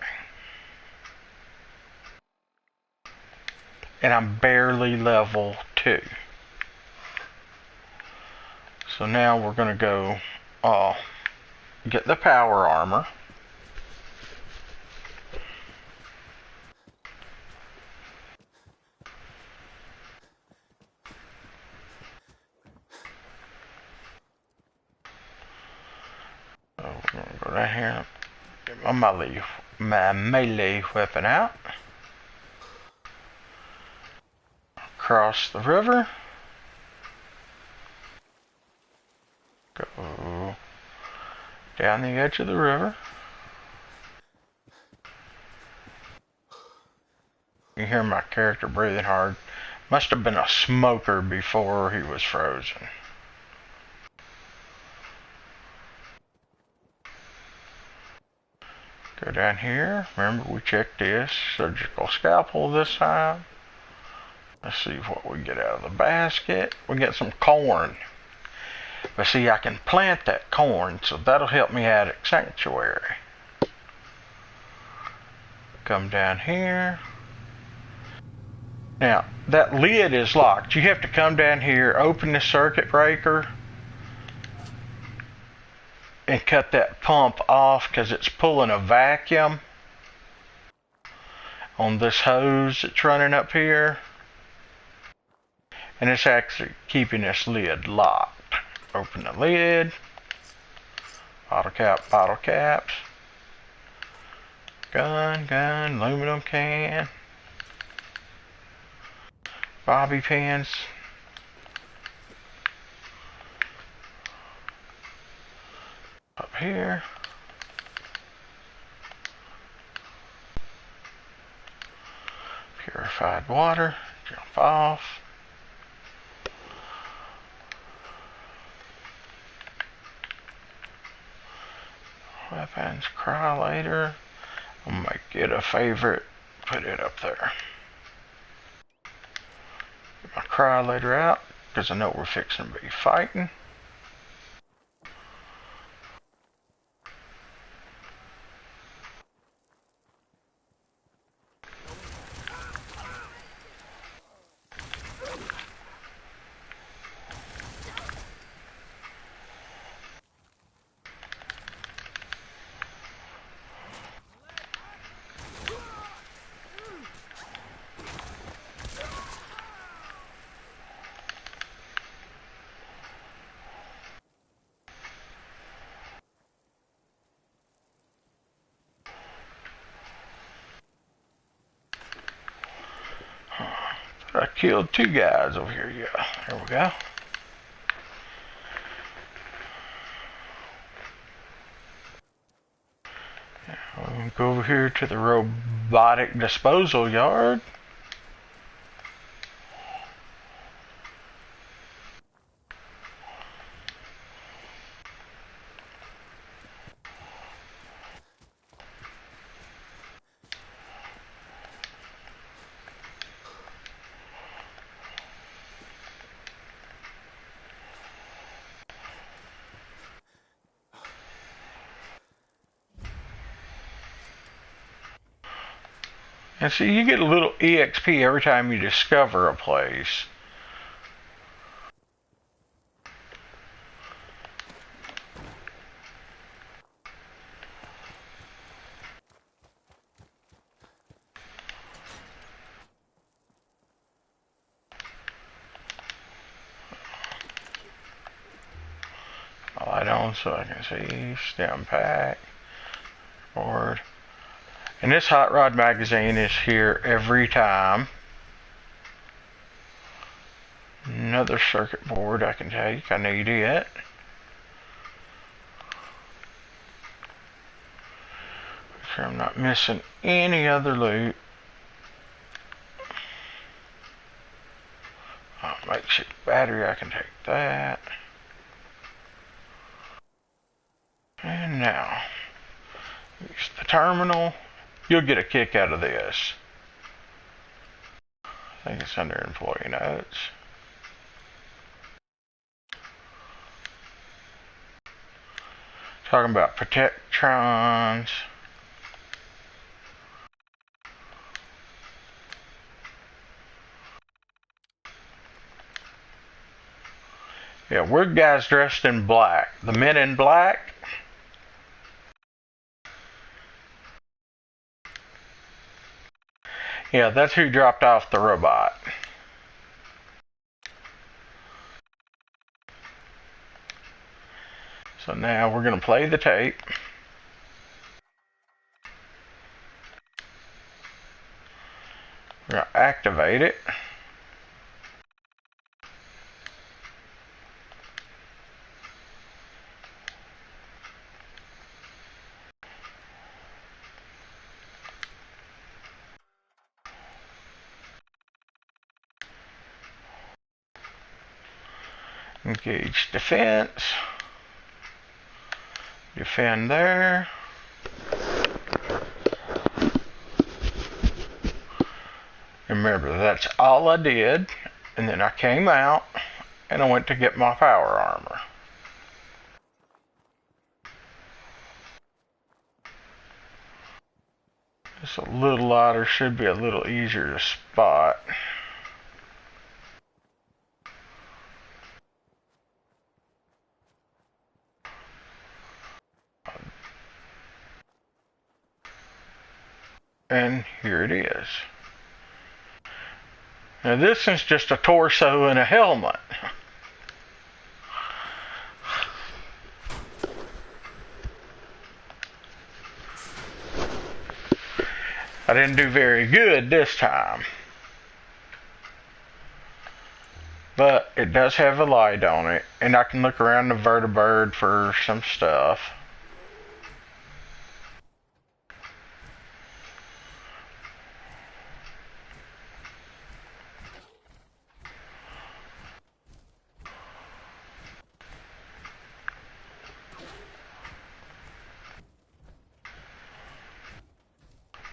And I'm barely level 2. So now we're going to go get the power armor. So we're going to go down here, get my melee weapon out. Cross the river. Go down the edge of the river. You hear my character breathing hard. Must have been a smoker before he was frozen. Go down here. Remember, we checked this. Surgical scalpel this time. Let's see what we get out of the basket. We get some corn. But see, I can plant that corn, so that'll help me out at Sanctuary. come down here. Now, that lid is locked. You have to come down here, open the circuit breaker, and cut that pump off because it's pulling a vacuum on this hose that's running up here. And it's actually keeping this lid locked. Open the lid. Bottle caps. Gun, aluminum can. Bobby pins. Up here. Purified water. Jump off. Weapons, cryolator. I'll make it a favorite. Put it up there. Get my cryolator out because I know we're fixing to be fighting. I killed 2 guys over here. Yeah, there we go. We'll go over here to the robotic disposal yard. And see, you get a little EXP every time you discover a place. Light on so I can see. Stem pack. Board. And this hot rod magazine is here every time. Another circuit board I can take. I need it. Make sure I'm not missing any other loot. Oh, makeshift battery, I can take that. And now, use the terminal. You'll get a kick out of this. I think it's under employee notes. Talking about protectrons. Yeah, we're guys dressed in black. The men in black. Yeah, that's who dropped off the robot. So now we're going to play the tape. We're going to activate it. Engage defense. Defend there. Remember, that's all I did. And then I came out and I went to get my power armor. It's a little lighter, should be a little easier to spot. And here it is. Now this is just a torso and a helmet. I didn't do very good this time. But it does have a light on it, and I can look around the vertibird for some stuff.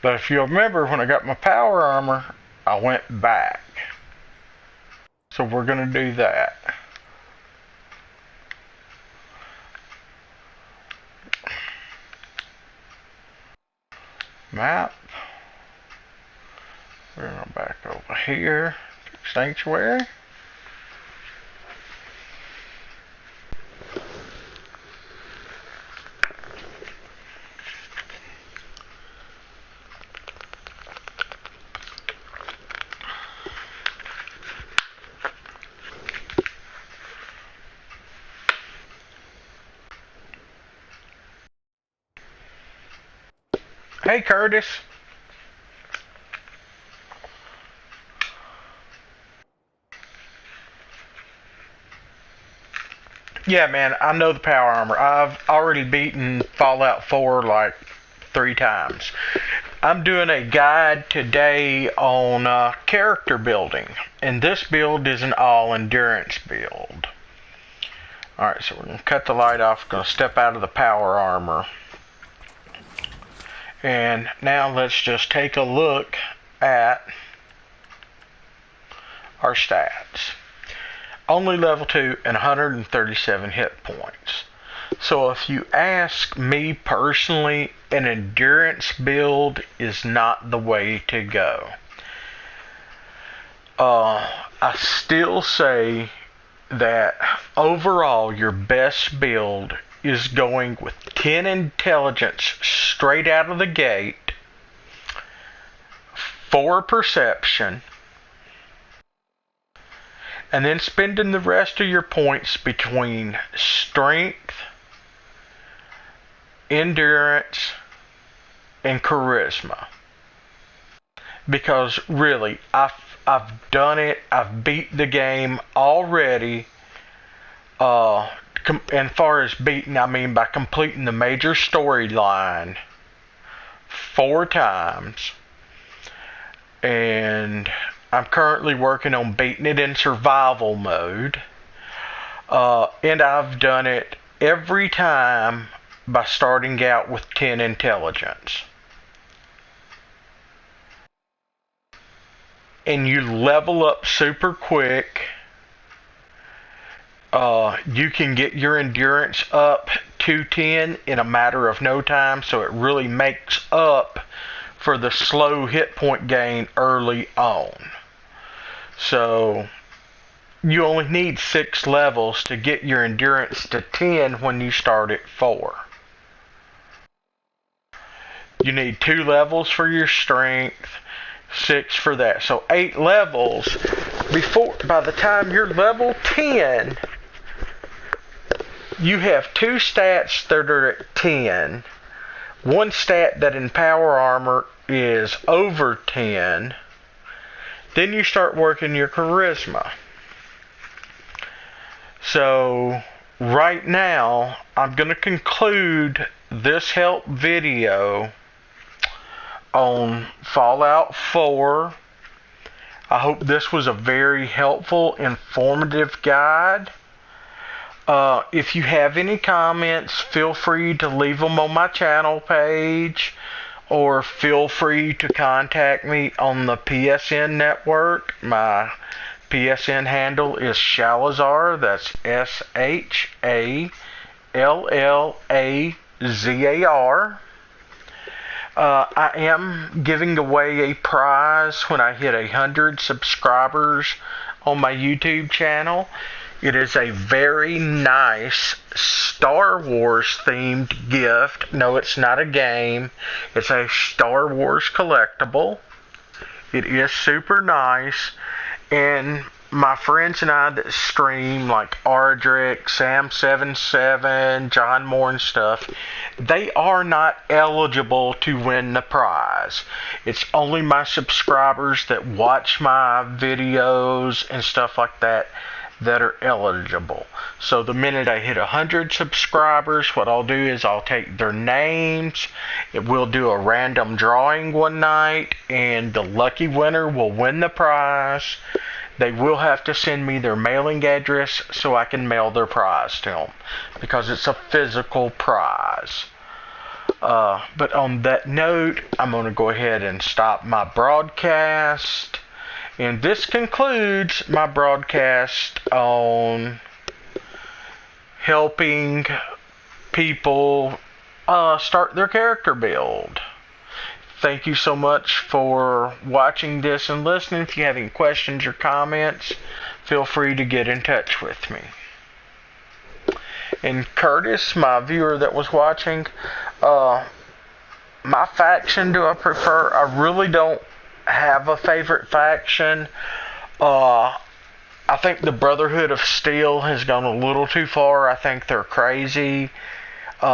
But if you remember, when I got my power armor, I went back. So we're going to do that. Map. We're going to back over here. Sanctuary. Hey, Curtis. Yeah, man, I know the power armor. I've already beaten Fallout 4 like 3 times. I'm doing a guide today on character building, and this build is an all-endurance build. Alright, so we're going to cut the light off, going to step out of the power armor. And now let's just take a look at our stats. Only level 2 and 137 hit points. So if you ask me personally, an endurance build is not the way to go. I still say that overall your best build is going with 10 intelligence straight out of the gate, 4 perception, and then spending the rest of your points between strength, endurance, and charisma. Because really, I've done it. I've beat the game already. And far as beating, I mean by completing the major storyline 4 times. And I'm currently working on beating it in survival mode. And I've done it every time by starting out with 10 intelligence. And you level up super quick. You can get your endurance up to 10 in a matter of no time, so it really makes up for the slow hit point gain early on. So you only need 6 levels to get your endurance to 10 when you start at 4. You need 2 levels for your strength, 6 for that. So 8 levels. By the time you're level 10, you have 2 stats that are at 10. 1 stat that in power armor is over 10. Then you start working your charisma. So right now, I'm going to conclude this help video on Fallout 4. I hope this was a very helpful, informative guide. If you have any comments, feel free to leave them on my channel page, or feel free to contact me on the PSN network. My PSN handle is Shalazar. That's SHALLAZAR. I am giving away a prize when I hit 100 subscribers on my YouTube channel. It is a very nice Star Wars themed gift. No, it's not a game. It's a Star Wars collectible. It is super nice. And my friends and I that stream, like Ardrick, Sam77, John Moore and stuff, they are not eligible to win the prize. It's only my subscribers that watch my videos and stuff like that that are eligible. So the minute I hit 100 subscribers, what I'll do is I'll take their names. We'll do a random drawing one night, and the lucky winner will win the prize. They will have to send me their mailing address so I can mail their prize to them, because it's a physical prize. But on that note, I'm going to go ahead and stop my broadcast. And this concludes my broadcast on helping people start their character build. Thank you so much for watching this and listening. If you have any questions or comments, feel free to get in touch with me. And Curtis, my viewer that was watching, my faction do I prefer? I really don't have a favorite faction. I think the Brotherhood of Steel has gone a little too far. I think they're crazy. They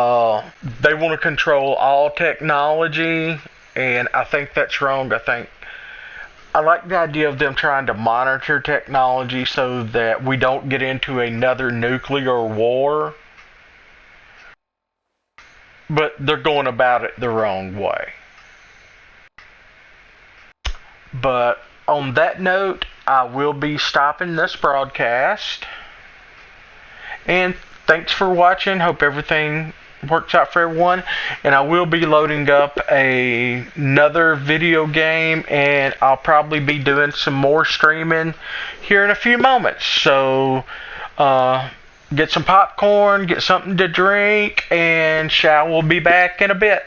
want to control all technology, and I think that's wrong. I like the idea of them trying to monitor technology so that we don't get into another nuclear war. But they're going about it the wrong way. But on that note, I will be stopping this broadcast. And thanks for watching. Hope everything works out for everyone. And I will be loading up another video game, and I'll probably be doing some more streaming here in a few moments. So get some popcorn, get something to drink, and Shao will be back in a bit.